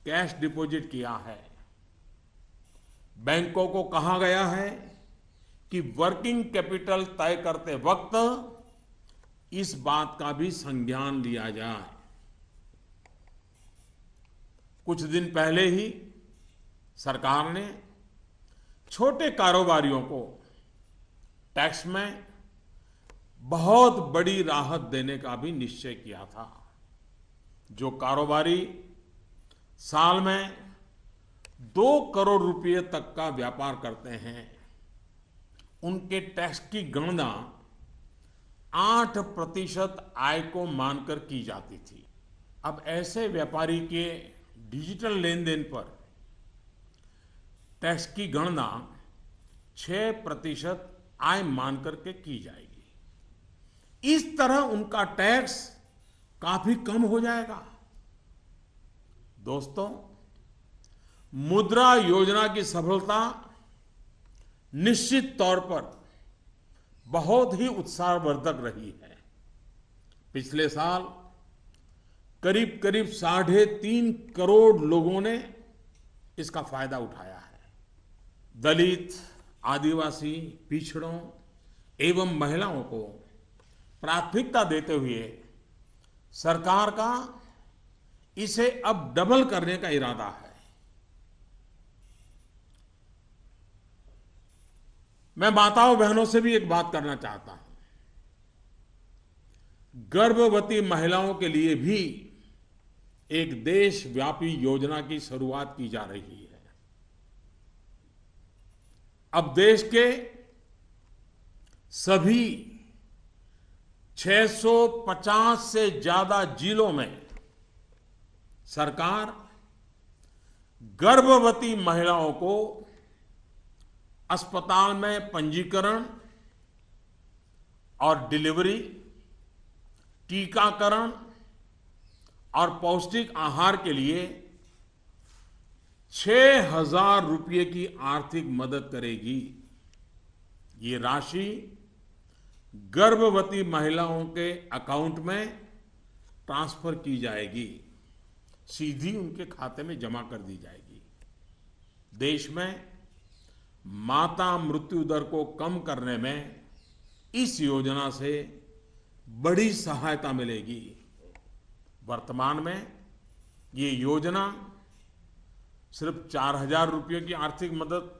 कैश डिपॉजिट किया है। बैंकों को कहा गया है कि वर्किंग कैपिटल तय करते वक्त इस बात का भी संज्ञान लिया जाए। कुछ दिन पहले ही सरकार ने छोटे कारोबारियों को टैक्स में बहुत बड़ी राहत देने का भी निश्चय किया था। जो कारोबारी साल में 2 करोड़ रुपए तक का व्यापार करते हैं, उनके टैक्स की गणना 8% आय को मानकर की जाती थी। अब ऐसे व्यापारी के डिजिटल लेन देन पर टैक्स की गणना 6% आय मानकर के की जाएगी। इस तरह उनका टैक्स काफी कम हो जाएगा। दोस्तों, मुद्रा योजना की सफलता निश्चित तौर पर बहुत ही उत्साहवर्धक रही है। पिछले साल करीब करीब 3.5 करोड़ लोगों ने इसका फायदा उठाया है। दलित, आदिवासी, पिछड़ों एवं महिलाओं को प्राथमिकता देते हुए सरकार का इसे अब डबल करने का इरादा है। मैं माताओं बहनों से भी एक बात करना चाहता हूं। गर्भवती महिलाओं के लिए भी एक देशव्यापी योजना की शुरुआत की जा रही है। अब देश के सभी 650 से ज्यादा जिलों में सरकार गर्भवती महिलाओं को अस्पताल में पंजीकरण और डिलीवरी, टीकाकरण और पौष्टिक आहार के लिए 6,000 रुपये की आर्थिक मदद करेगी। ये राशि गर्भवती महिलाओं के अकाउंट में ट्रांसफर की जाएगी, सीधी उनके खाते में जमा कर दी जाएगी। देश में माता मृत्यु दर को कम करने में इस योजना से बड़ी सहायता मिलेगी। वर्तमान में ये योजना सिर्फ 4,000 रुपये की आर्थिक मदद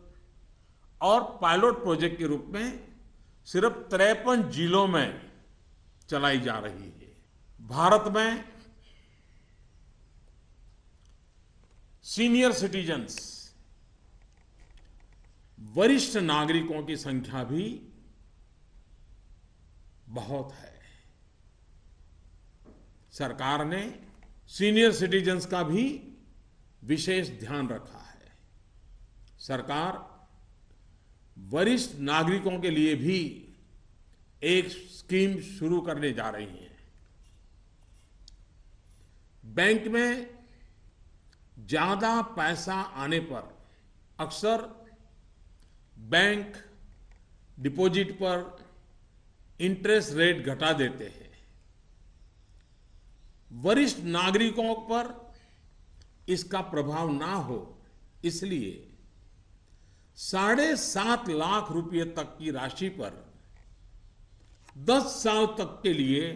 और पायलट प्रोजेक्ट के रूप में सिर्फ 53 जिलों में चलाई जा रही है। भारत में सीनियर सिटीजन्स, वरिष्ठ नागरिकों की संख्या भी बहुत है। सरकार ने सीनियर सिटीजन्स का भी विशेष ध्यान रखा है। सरकार वरिष्ठ नागरिकों के लिए भी एक स्कीम शुरू करने जा रही है। बैंक में ज्यादा पैसा आने पर अक्सर बैंक डिपॉजिट पर इंटरेस्ट रेट घटा देते हैं। वरिष्ठ नागरिकों पर इसका प्रभाव ना हो, इसलिए 7.5 लाख रुपए तक की राशि पर 10 साल तक के लिए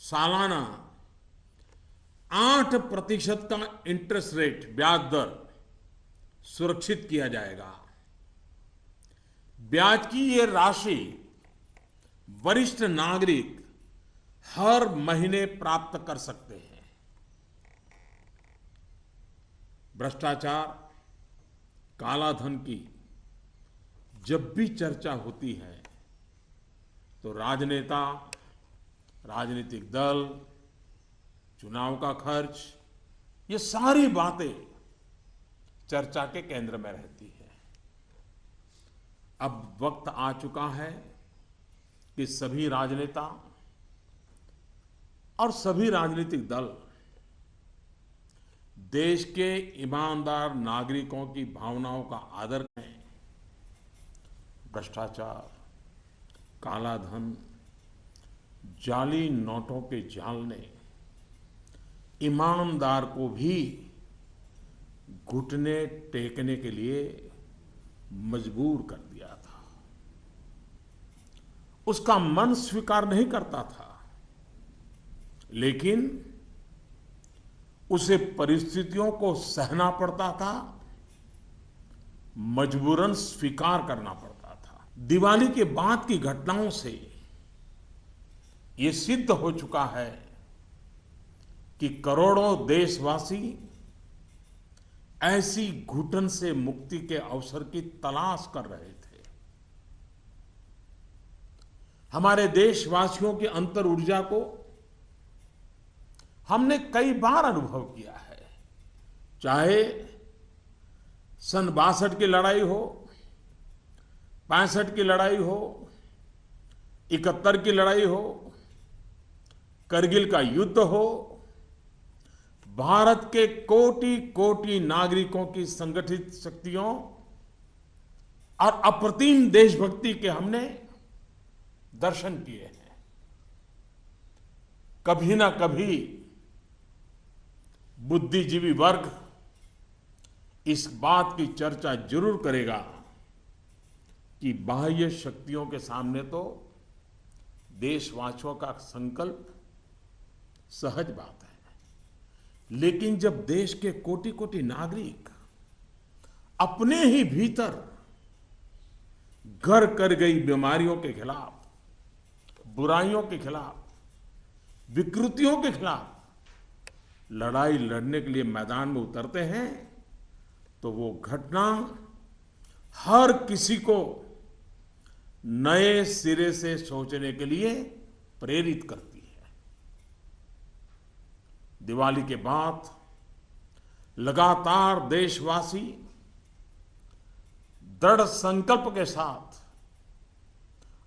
सालाना 8% का इंटरेस्ट रेट, ब्याज दर सुरक्षित किया जाएगा। ब्याज की ये राशि वरिष्ठ नागरिक हर महीने प्राप्त कर सकते हैं। भ्रष्टाचार, काला धन की जब भी चर्चा होती है तो राजनेता, राजनीतिक दल, चुनाव का खर्च, ये सारी बातें चर्चा के केंद्र में रहती है। अब वक्त आ चुका है कि सभी राजनेता और सभी राजनीतिक दल देश के ईमानदार नागरिकों की भावनाओं का आदर करें। भ्रष्टाचार, काला धन, जाली नोटों के जाल ने ईमानदार को भी घुटने टेकने के लिए मजबूर कर दिया था। उसका मन स्वीकार नहीं करता था, लेकिन उसे परिस्थितियों को सहना पड़ता था, मजबूरन स्वीकार करना पड़ता था। दिवाली के बाद की घटनाओं से ये सिद्ध हो चुका है कि करोड़ों देशवासी ऐसी घुटन से मुक्ति के अवसर की तलाश कर रहे थे। हमारे देशवासियों की अंतर ऊर्जा को हमने कई बार अनुभव किया है। चाहे सन 62 की लड़ाई हो, 65 की लड़ाई हो, 71 की लड़ाई हो, करगिल का युद्ध हो, भारत के कोटि कोटि नागरिकों की संगठित शक्तियों और अप्रतिम देशभक्ति के हमने दर्शन किए हैं। कभी ना कभी बुद्धिजीवी वर्ग इस बात की चर्चा जरूर करेगा कि बाह्य शक्तियों के सामने तो देशवासियों का संकल्प सहज बात है, लेकिन जब देश के कोटि कोटि नागरिक अपने ही भीतर घर कर गई बीमारियों के खिलाफ, बुराइयों के खिलाफ, विकृतियों के खिलाफ लड़ाई लड़ने के लिए मैदान में उतरते हैं, तो वो घटना हर किसी को नए सिरे से सोचने के लिए प्रेरित करती है। दिवाली के बाद लगातार देशवासी दृढ़ संकल्प के साथ,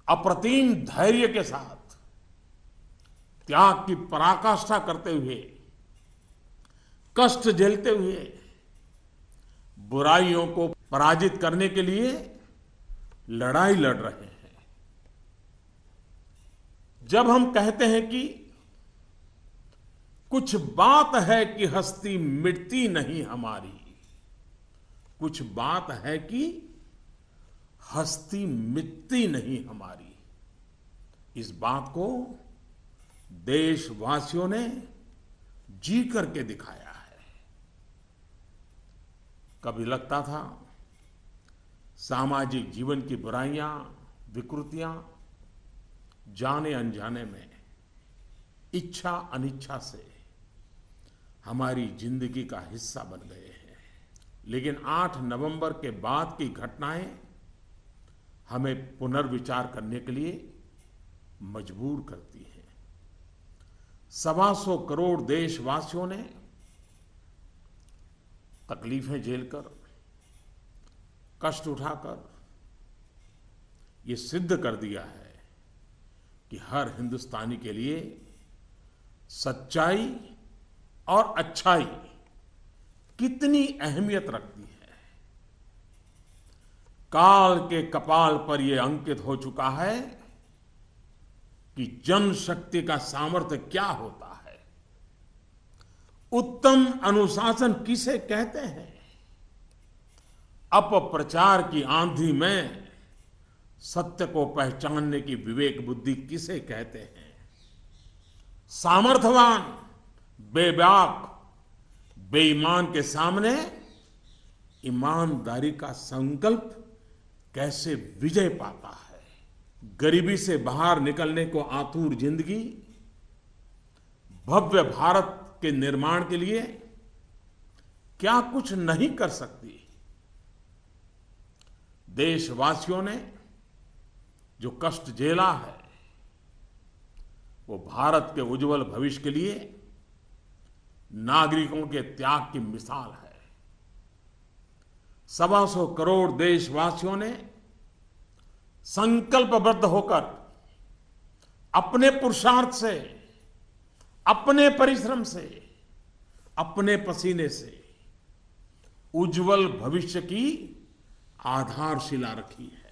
अप्रतिम धैर्य के साथ, त्याग की पराकाष्ठा करते हुए, कष्ट झेलते हुए बुराइयों को पराजित करने के लिए लड़ाई लड़ रहे हैं। जब हम कहते हैं कि कुछ बात है कि हस्ती मिटती नहीं हमारी, कुछ बात है कि हस्ती मिटती नहीं हमारी, इस बात को देशवासियों ने जी करके दिखाया है। कभी लगता था सामाजिक जीवन की बुराइयां, विकृतियां जाने अनजाने में, इच्छा अनिच्छा से हमारी जिंदगी का हिस्सा बन गए हैं। लेकिन 8 नवंबर के बाद की घटनाएं हमें पुनर्विचार करने के लिए मजबूर करती हैं। 125 करोड़ देशवासियों ने तकलीफें झेलकर, कष्ट उठाकर ये सिद्ध कर दिया है कि हर हिंदुस्तानी के लिए सच्चाई और अच्छाई कितनी अहमियत रखती है। काल के कपाल पर यह अंकित हो चुका है कि जनशक्ति का सामर्थ्य क्या होता है, उत्तम अनुशासन किसे कहते हैं, अपप्रचार की आंधी में सत्य को पहचानने की विवेक बुद्धि किसे कहते हैं, सामर्थ्यवान बेबाक बेईमान के सामने ईमानदारी का संकल्प कैसे विजय पाता है, गरीबी से बाहर निकलने को आतुर जिंदगी भव्य भारत के निर्माण के लिए क्या कुछ नहीं कर सकती। देशवासियों ने जो कष्ट झेला है वो भारत के उज्जवल भविष्य के लिए नागरिकों के त्याग की मिसाल है। 125 करोड़ देशवासियों ने संकल्पबद्ध होकर अपने पुरुषार्थ से, अपने परिश्रम से, अपने पसीने से उज्जवल भविष्य की आधारशिला रखी है।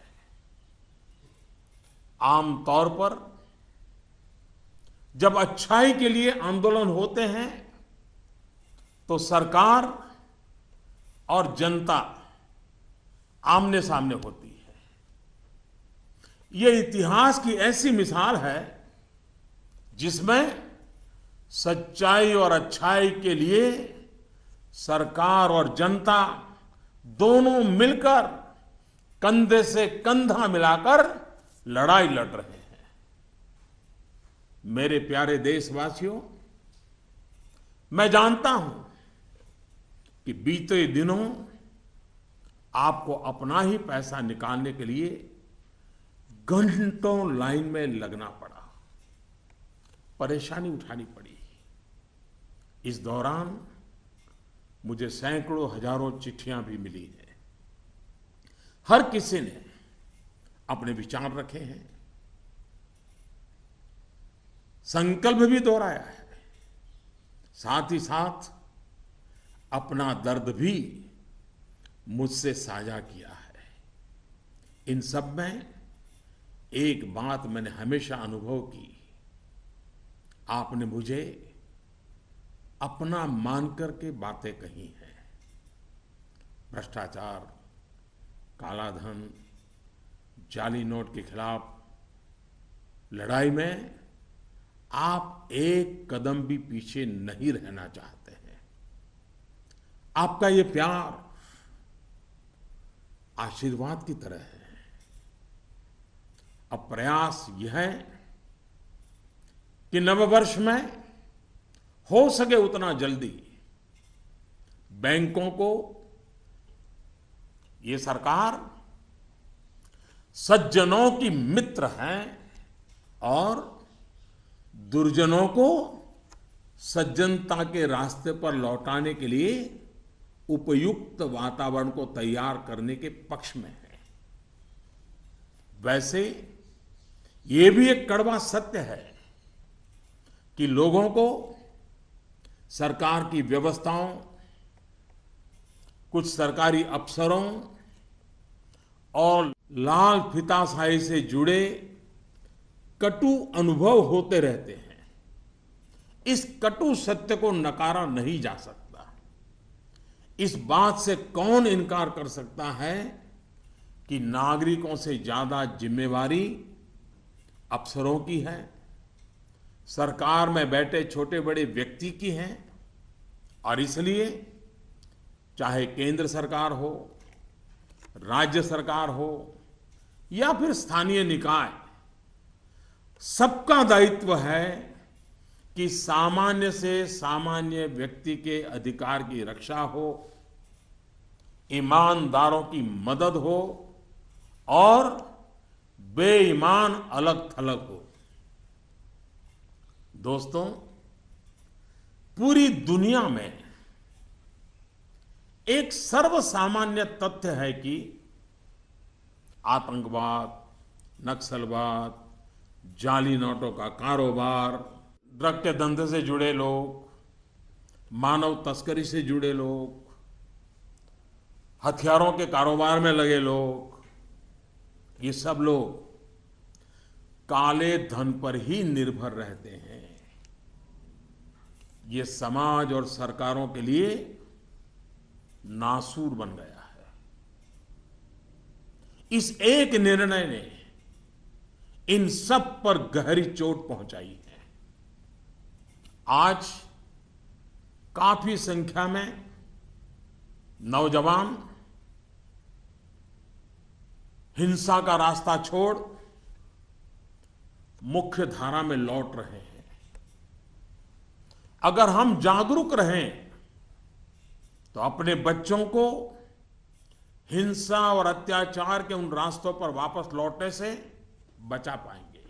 आमतौर पर जब अच्छाई के लिए आंदोलन होते हैं तो सरकार और जनता आमने सामने होती है। यह इतिहास की ऐसी मिसाल है जिसमें सच्चाई और अच्छाई के लिए सरकार और जनता दोनों मिलकर कंधे से कंधा मिलाकर लड़ाई लड़ रहे हैं। मेरे प्यारे देशवासियों, मैं जानता हूं कि बीते दिनों आपको अपना ही पैसा निकालने के लिए घंटों लाइन में लगना पड़ा, परेशानी उठानी पड़ी। इस दौरान मुझे सैकड़ों हजारों चिट्ठियां भी मिली हैं। हर किसी ने अपने विचार रखे हैं, संकल्प भी दोहराया है, साथ ही साथ अपना दर्द भी मुझसे साझा किया है। इन सब में एक बात मैंने हमेशा अनुभव की, आपने मुझे अपना मानकर के बातें कही हैं। भ्रष्टाचार, कालाधन, जाली नोट के खिलाफ लड़ाई में आप एक कदम भी पीछे नहीं रहना चाहते हैं। आपका ये प्यार आशीर्वाद की तरह है। अब प्रयास यह है कि नववर्ष में हो सके उतना जल्दी बैंकों को ये सरकार सज्जनों की मित्र है और दुर्जनों को सज्जनता के रास्ते पर लौटाने के लिए उपयुक्त वातावरण को तैयार करने के पक्ष में है। वैसे ये भी एक कड़वा सत्य है कि लोगों को सरकार की व्यवस्थाओं, कुछ सरकारी अफसरों और लाल फीताशाही से जुड़े कटु अनुभव होते रहते हैं। इस कटु सत्य को नकारा नहीं जा सकता। इस बात से कौन इनकार कर सकता है कि नागरिकों से ज्यादा जिम्मेवारी अफसरों की है, सरकार में बैठे छोटे बड़े व्यक्ति की है। और इसलिए चाहे केंद्र सरकार हो, राज्य सरकार हो या फिर स्थानीय निकाय, सबका दायित्व है कि सामान्य से सामान्य व्यक्ति के अधिकार की रक्षा हो, ईमानदारों की मदद हो और बेईमान अलग थलग हो। दोस्तों, पूरी दुनिया में एक सर्वसामान्य तथ्य है कि आतंकवाद, नक्सलवाद, जाली नोटों का कारोबार, ड्रग के धंधे से जुड़े लोग, मानव तस्करी से जुड़े लोग, हथियारों के कारोबार में लगे लोग, ये सब लोग काले धन पर ही निर्भर रहते हैं। ये समाज और सरकारों के लिए नासूर बन गया है। इस एक निर्णय ने इन सब पर गहरी चोट पहुंचाई है। आज काफी संख्या में नौजवान हिंसा का रास्ता छोड़ मुख्य धारा में लौट रहे हैं। अगर हम जागरूक रहें तो अपने बच्चों को हिंसा और अत्याचार के उन रास्तों पर वापस लौटने से बचा पाएंगे।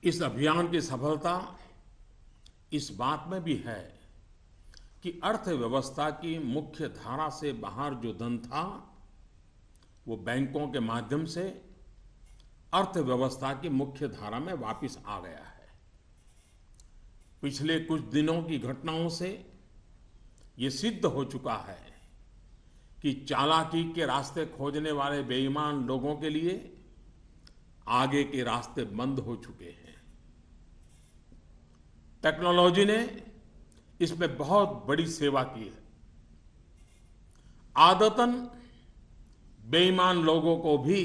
इस अभियान की सफलता इस बात में भी है कि अर्थव्यवस्था की मुख्य धारा से बाहर जो धन था वो बैंकों के माध्यम से अर्थव्यवस्था की मुख्य धारा में वापस आ गया है। पिछले कुछ दिनों की घटनाओं से ये सिद्ध हो चुका है कि चालाकी के रास्ते खोजने वाले बेईमान लोगों के लिए आगे के रास्ते बंद हो चुके हैं। टेक्नोलॉजी ने इसमें बहुत बड़ी सेवा की है। आदतन बेईमान लोगों को भी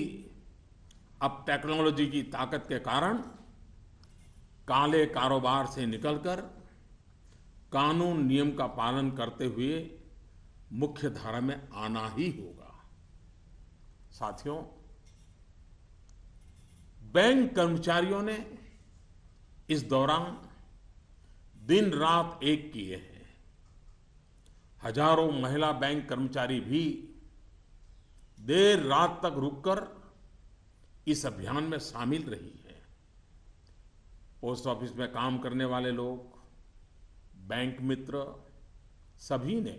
अब टेक्नोलॉजी की ताकत के कारण काले कारोबार से निकलकर कानून नियम का पालन करते हुए मुख्य धारा में आना ही होगा। साथियों, बैंक कर्मचारियों ने इस दौरान दिन रात एक किए हैं। हजारों महिला बैंक कर्मचारी भी देर रात तक रुककर इस अभियान में शामिल रही है। पोस्ट ऑफिस में काम करने वाले लोग, बैंक मित्र, सभी ने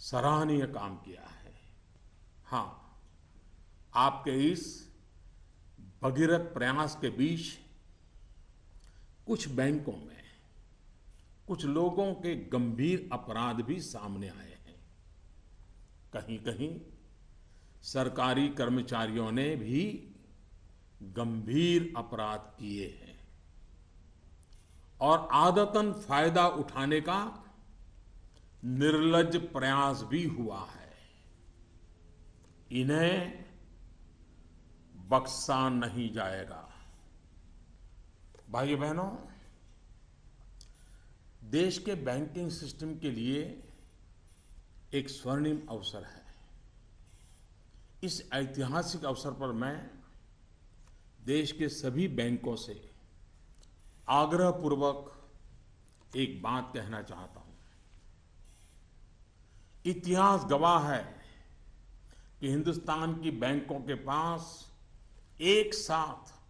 सराहनीय काम किया है। हाँ, आपके इस भगीरथ प्रयास के बीच कुछ बैंकों में कुछ लोगों के गंभीर अपराध भी सामने आए हैं। कहीं कहीं सरकारी कर्मचारियों ने भी गंभीर अपराध किए हैं और आदतन फायदा उठाने का निर्लज्ज प्रयास भी हुआ है। इन्हें बख्शा नहीं जाएगा। भाइयों बहनों, देश के बैंकिंग सिस्टम के लिए एक स्वर्णिम अवसर है। इस ऐतिहासिक अवसर पर मैं देश के सभी बैंकों से आग्रहपूर्वक एक बात कहना चाहता हूं। इतिहास गवाह है कि हिंदुस्तान की बैंकों के पास एक साथ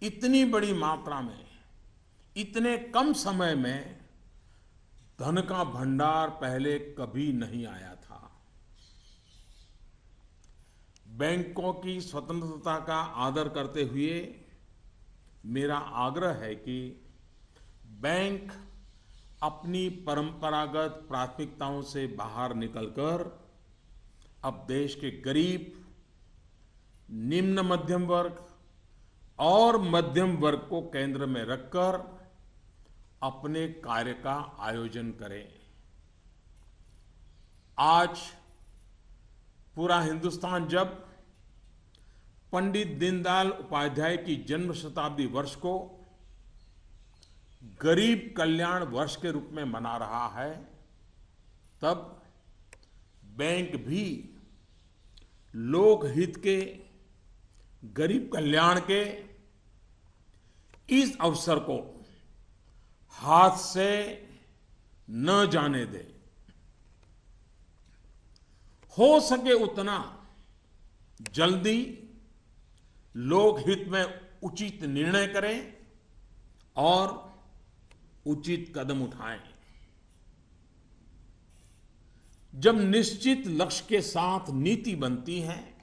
इतनी बड़ी मात्रा में, इतने कम समय में धन का भंडार पहले कभी नहीं आया था। बैंकों की स्वतंत्रता का आदर करते हुए मेरा आग्रह है कि बैंक अपनी परंपरागत प्राथमिकताओं से बाहर निकलकर अब देश के गरीब, निम्न मध्यम वर्ग और मध्यम वर्ग को केंद्र में रखकर अपने कार्य का आयोजन करें। आज पूरा हिंदुस्तान जब पंडित दीनदयाल उपाध्याय की जन्म शताब्दी वर्ष को गरीब कल्याण वर्ष के रूप में मना रहा है, तब बैंक भी लोकहित के, गरीब कल्याण के इस अवसर को हाथ से न जाने दे। हो सके उतना जल्दी लोकहित में उचित निर्णय करें और उचित कदम उठाएं। जब निश्चित लक्ष्य के साथ नीति बनती है,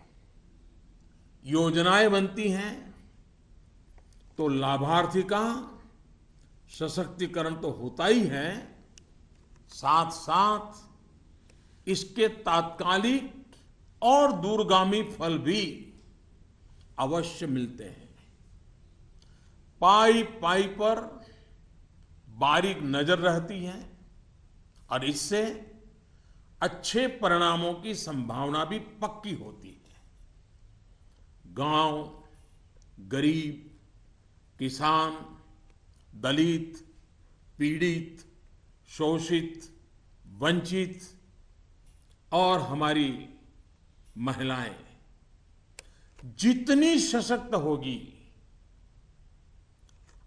योजनाएं बनती हैं, तो लाभार्थी का सशक्तिकरण तो होता ही है, साथ साथ इसके तात्कालिक और दूरगामी फल भी अवश्य मिलते हैं। पाई पाई पर बारीक नजर रहती है और इससे अच्छे परिणामों की संभावना भी पक्की होती है। गांव, गरीब, किसान, दलित, पीड़ित, शोषित, वंचित और हमारी महिलाएं जितनी सशक्त होगी,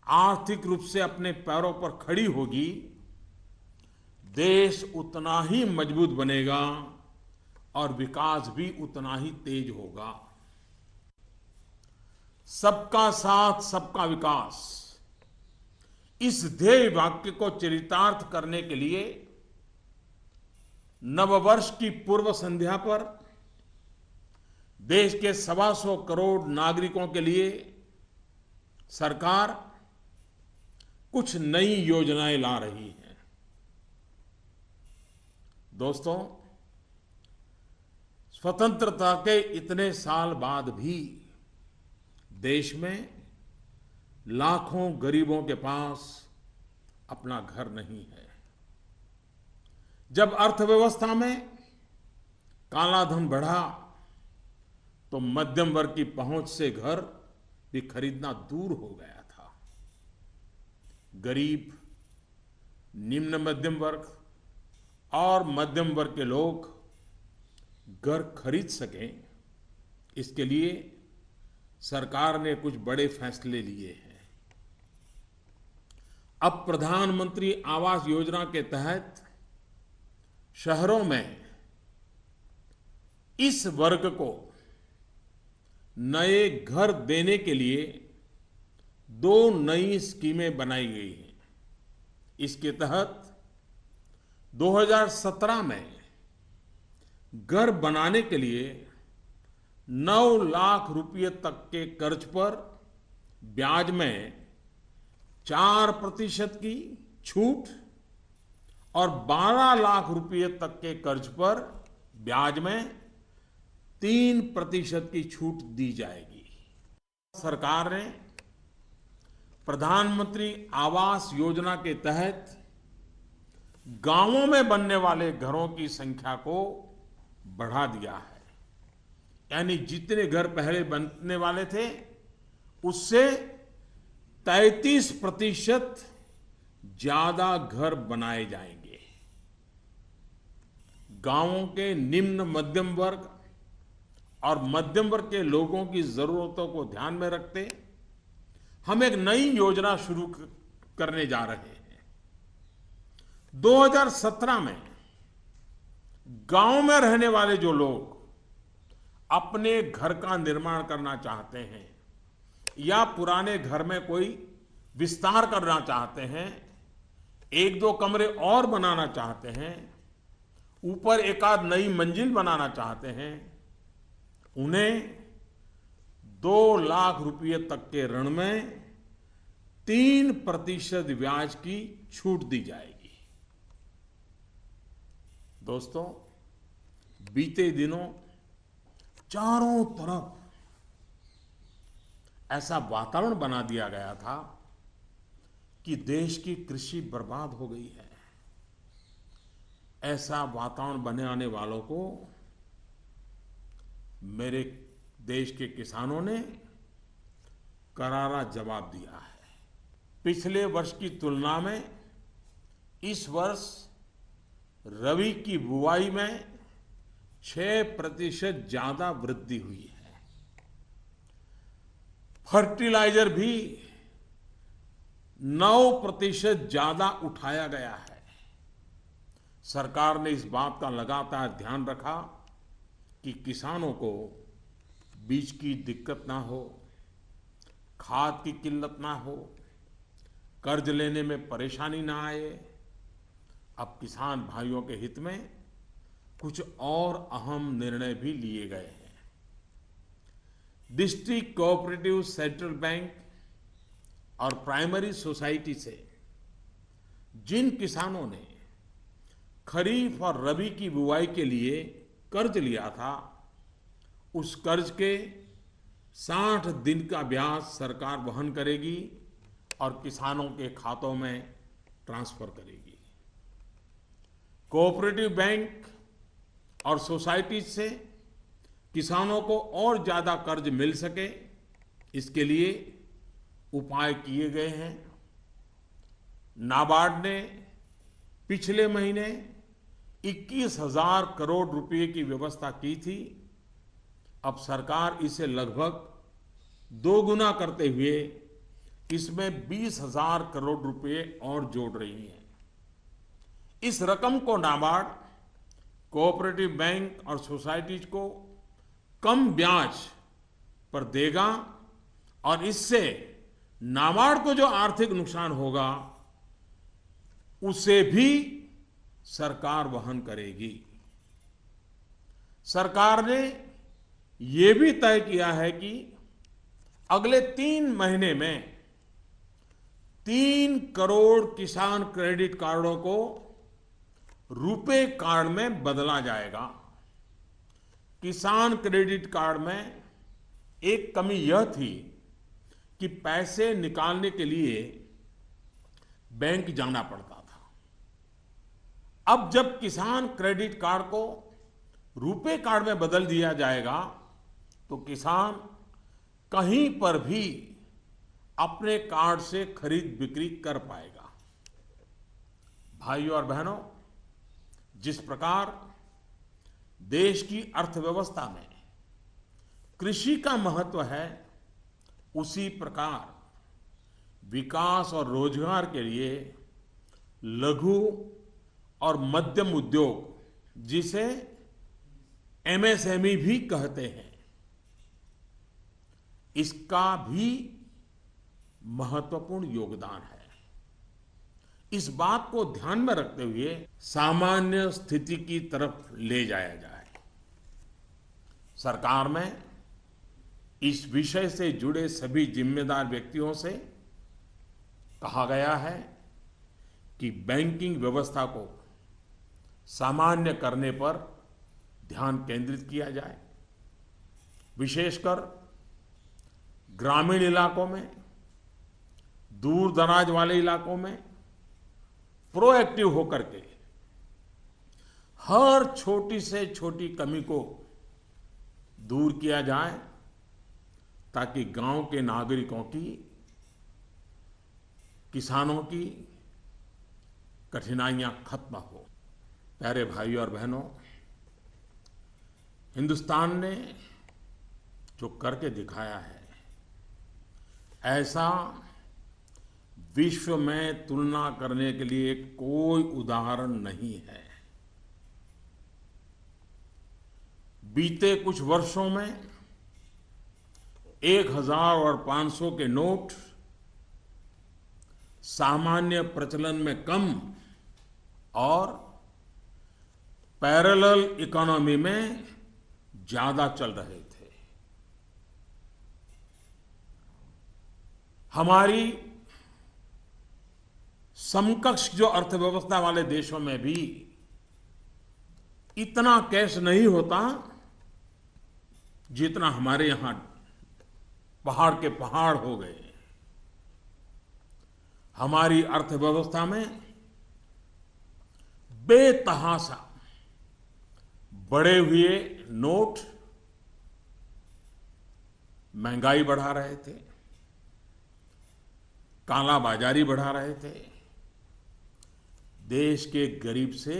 आर्थिक रूप से अपने पैरों पर खड़ी होगी, देश उतना ही मजबूत बनेगा और विकास भी उतना ही तेज होगा। सबका साथ, सबका विकास, इस ध्येय वाक्य को चरितार्थ करने के लिए नववर्ष की पूर्व संध्या पर देश के 125 करोड़ नागरिकों के लिए सरकार कुछ नई योजनाएं ला रही है। दोस्तों, स्वतंत्रता के इतने साल बाद भी देश में लाखों गरीबों के पास अपना घर नहीं है। जब अर्थव्यवस्था में काला धन बढ़ा तो मध्यम वर्ग की पहुंच से घर भी खरीदना दूर हो गया था। गरीब, निम्न मध्यम वर्ग और मध्यम वर्ग के लोग घर खरीद सकें, इसके लिए सरकार ने कुछ बड़े फैसले लिए हैं। अब प्रधानमंत्री आवास योजना के तहत शहरों में इस वर्ग को नए घर देने के लिए 2 नई स्कीमें बनाई गई हैं। इसके तहत 2017 में घर बनाने के लिए 9 लाख रुपए तक के कर्ज पर ब्याज में 4% की छूट और 12 लाख रुपए तक के कर्ज पर ब्याज में 3% की छूट दी जाएगी। सरकार ने प्रधानमंत्री आवास योजना के तहत गांवों में बनने वाले घरों की संख्या को बढ़ा दिया है। यानी जितने घर पहले बनने वाले थे उससे 33% ज्यादा घर बनाए जाएंगे। गांवों के निम्न मध्यम वर्ग और मध्यम वर्ग के लोगों की जरूरतों को ध्यान में रखते हम एक नई योजना शुरू करने जा रहे हैं। 2017 में गांव में रहने वाले जो लोग अपने घर का निर्माण करना चाहते हैं या पुराने घर में कोई विस्तार करना चाहते हैं, एक दो कमरे और बनाना चाहते हैं, ऊपर एक आध नई मंजिल बनाना चाहते हैं, उन्हें 2 लाख रुपए तक के ऋण में 3% ब्याज की छूट दी जाएगी। दोस्तों, बीते दिनों चारों तरफ ऐसा वातावरण बना दिया गया था कि देश की कृषि बर्बाद हो गई है। ऐसा वातावरण बनाने वालों को मेरे देश के किसानों ने करारा जवाब दिया है। पिछले वर्ष की तुलना में इस वर्ष रबी की बुआई में 6% ज्यादा वृद्धि हुई है। फर्टिलाइजर भी 9% ज्यादा उठाया गया है। सरकार ने इस बात का लगातार ध्यान रखा कि किसानों को बीज की दिक्कत ना हो, खाद की किल्लत ना हो, कर्ज लेने में परेशानी ना आए। अब किसान भाइयों के हित में कुछ और अहम निर्णय भी लिए गए हैं। डिस्ट्रिक्ट कोऑपरेटिव सेंट्रल बैंक और प्राइमरी सोसाइटी से जिन किसानों ने खरीफ और रबी की बुआई के लिए कर्ज लिया था, उस कर्ज के 60 दिन का ब्याज सरकार वहन करेगी और किसानों के खातों में ट्रांसफर करेगी। कोऑपरेटिव बैंक और सोसाइटी से किसानों को और ज्यादा कर्ज मिल सके, इसके लिए उपाय किए गए हैं। नाबार्ड ने पिछले महीने 21,000 करोड़ रुपए की व्यवस्था की थी। अब सरकार इसे लगभग 2 गुना करते हुए इसमें 20,000 करोड़ रुपए और जोड़ रही है। इस रकम को नाबार्ड कोऑपरेटिव बैंक और सोसाइटीज को कम ब्याज पर देगा और इससे नाबार्ड को जो आर्थिक नुकसान होगा उसे भी सरकार वहन करेगी। सरकार ने यह भी तय किया है कि अगले 3 महीने में 3 करोड़ किसान क्रेडिट कार्डों को रुपे कार्ड में बदला जाएगा। किसान क्रेडिट कार्ड में एक कमी यह थी कि पैसे निकालने के लिए बैंक जाना पड़ता था। अब जब किसान क्रेडिट कार्ड को रुपे कार्ड में बदल दिया जाएगा तो किसान कहीं पर भी अपने कार्ड से खरीद बिक्री कर पाएगा। भाइयों और बहनों, जिस प्रकार देश की अर्थव्यवस्था में कृषि का महत्व है, उसी प्रकार विकास और रोजगार के लिए लघु और मध्यम उद्योग, जिसे एमएसएमई भी कहते हैं, इसका भी महत्वपूर्ण योगदान है। इस बात को ध्यान में रखते हुए सामान्य स्थिति की तरफ ले जाया जाए। सरकार में इस विषय से जुड़े सभी जिम्मेदार व्यक्तियों से कहा गया है कि बैंकिंग व्यवस्था को सामान्य करने पर ध्यान केंद्रित किया जाए, विशेषकर ग्रामीण इलाकों में, दूर दराज वाले इलाकों में प्रोएक्टिव होकर के हर छोटी से छोटी कमी को दूर किया जाए, ताकि गांव के नागरिकों की, किसानों की कठिनाइयां खत्म हो। प्यारे भाइयों और बहनों, हिंदुस्तान ने जो करके दिखाया है, ऐसा विश्व में तुलना करने के लिए कोई उदाहरण नहीं है। बीते कुछ वर्षों में 1000 और 500 के नोट सामान्य प्रचलन में कम और पैरेलल इकोनॉमी में ज्यादा चल रहे थे। हमारी समकक्ष जो अर्थव्यवस्था वाले देशों में भी इतना कैश नहीं होता जितना हमारे यहां पहाड़ के पहाड़ हो गए। हमारी अर्थव्यवस्था में बेतहाशा बढ़े हुए नोट महंगाई बढ़ा रहे थे, काला बाजारी बढ़ा रहे थे, देश के गरीब से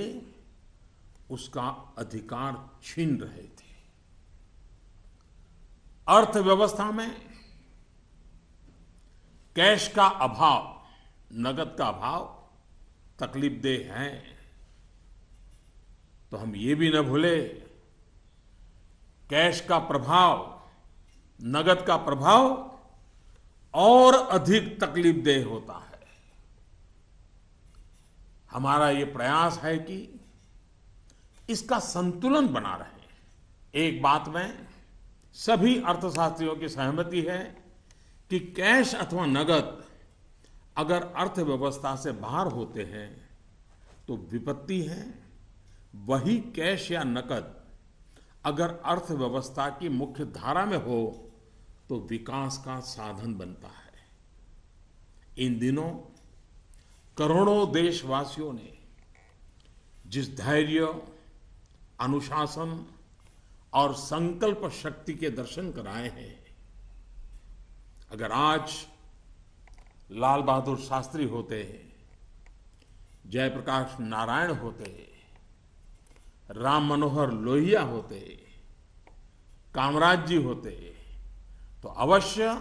उसका अधिकार छीन रहे थे। अर्थव्यवस्था में कैश का अभाव, नगद का अभाव तकलीफदेह है। तो हम ये भी न भूले, कैश का प्रभाव, नगद का प्रभाव और अधिक तकलीफदेह होता है। हमारा ये प्रयास है कि इसका संतुलन बना रहे। एक बात में सभी अर्थशास्त्रियों की सहमति है कि कैश अथवा नगद अगर अर्थव्यवस्था से बाहर होते हैं तो विपत्ति है। वही कैश या नकद अगर अर्थव्यवस्था की मुख्य धारा में हो तो विकास का साधन बनता है। इन दिनों करोड़ों देशवासियों ने जिस धैर्य, अनुशासन और संकल्प शक्ति के दर्शन कराए हैं, अगर आज लाल बहादुर शास्त्री होते, जयप्रकाश नारायण होते, राम मनोहर लोहिया होते, कामराज जी होते, तो अवश्य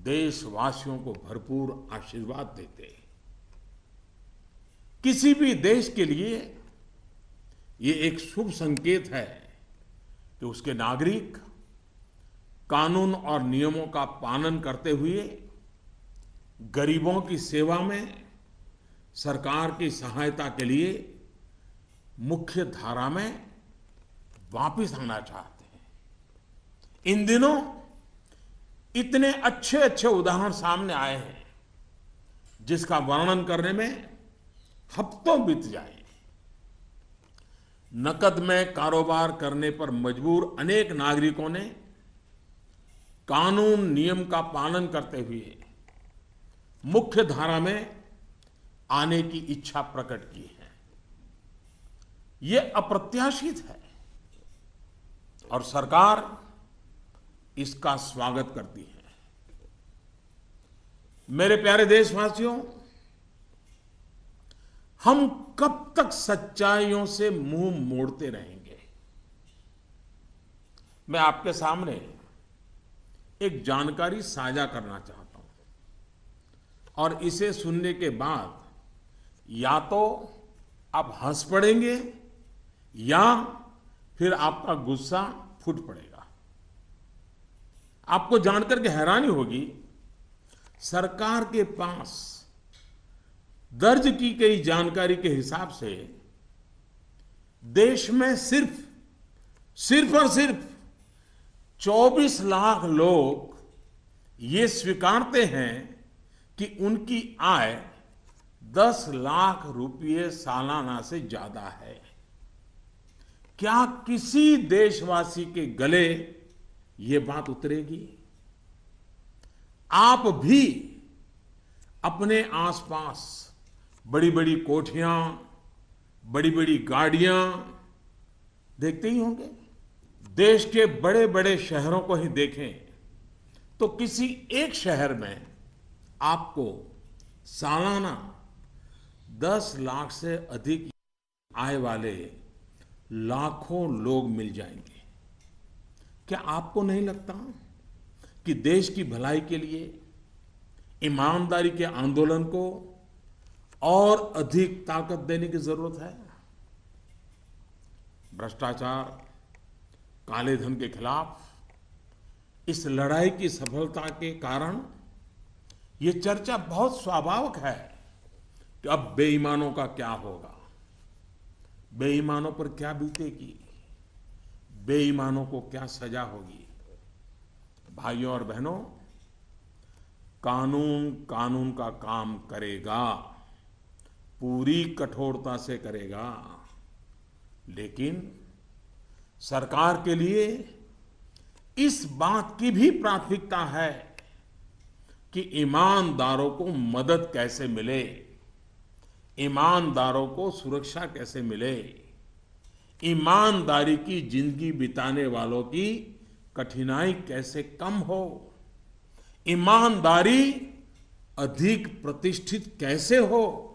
देशवासियों को भरपूर आशीर्वाद देते। किसी भी देश के लिए ये एक शुभ संकेत है कि उसके नागरिक कानून और नियमों का पालन करते हुए गरीबों की सेवा में, सरकार की सहायता के लिए मुख्य धारा में वापस आना चाहते हैं। इन दिनों इतने अच्छे अच्छे उदाहरण सामने आए हैं जिसका वर्णन करने में हफ्तों बीत जाए। नकद में कारोबार करने पर मजबूर अनेक नागरिकों ने कानून नियम का पालन करते हुए मुख्य धारा में आने की इच्छा प्रकट की है। यह अप्रत्याशित है और सरकार इसका स्वागत करती है। मेरे प्यारे देशवासियों, हम कब तक सच्चाइयों से मुंह मोड़ते रहेंगे? मैं आपके सामने एक जानकारी साझा करना चाहता हूं और इसे सुनने के बाद या तो आप हंस पड़ेंगे या फिर आपका गुस्सा फूट पड़ेगा। आपको जानकर के हैरानी होगी, सरकार के पास दर्ज की गई जानकारी के हिसाब से देश में सिर्फ और सिर्फ 24 लाख लोग ये स्वीकारते हैं कि उनकी आय 10 लाख रुपये सालाना से ज्यादा है। क्या किसी देशवासी के गले ये बात उतरेगी? आप भी अपने आसपास बड़ी बड़ी कोठियां, बड़ी बड़ी गाड़ियां देखते ही होंगे। देश के बड़े बड़े शहरों को ही देखें तो किसी एक शहर में आपको सालाना 10 लाख से अधिक आय वाले लाखों लोग मिल जाएंगे। क्या आपको नहीं लगता कि देश की भलाई के लिए ईमानदारी के आंदोलन को और अधिक ताकत देने की जरूरत है? भ्रष्टाचार, काले धन के खिलाफ इस लड़ाई की सफलता के कारण ये चर्चा बहुत स्वाभाविक है कि अब बेईमानों का क्या होगा, बेईमानों पर क्या बीतेगी, बेईमानों को क्या सजा होगी। भाइयों और बहनों, कानून कानून का काम करेगा, पूरी कठोरता से करेगा, लेकिन सरकार के लिए इस बात की भी प्राथमिकता है कि ईमानदारों को मदद कैसे मिले, ईमानदारों को सुरक्षा कैसे मिले, ईमानदारी की जिंदगी बिताने वालों की कठिनाई कैसे कम हो, ईमानदारी अधिक प्रतिष्ठित कैसे हो।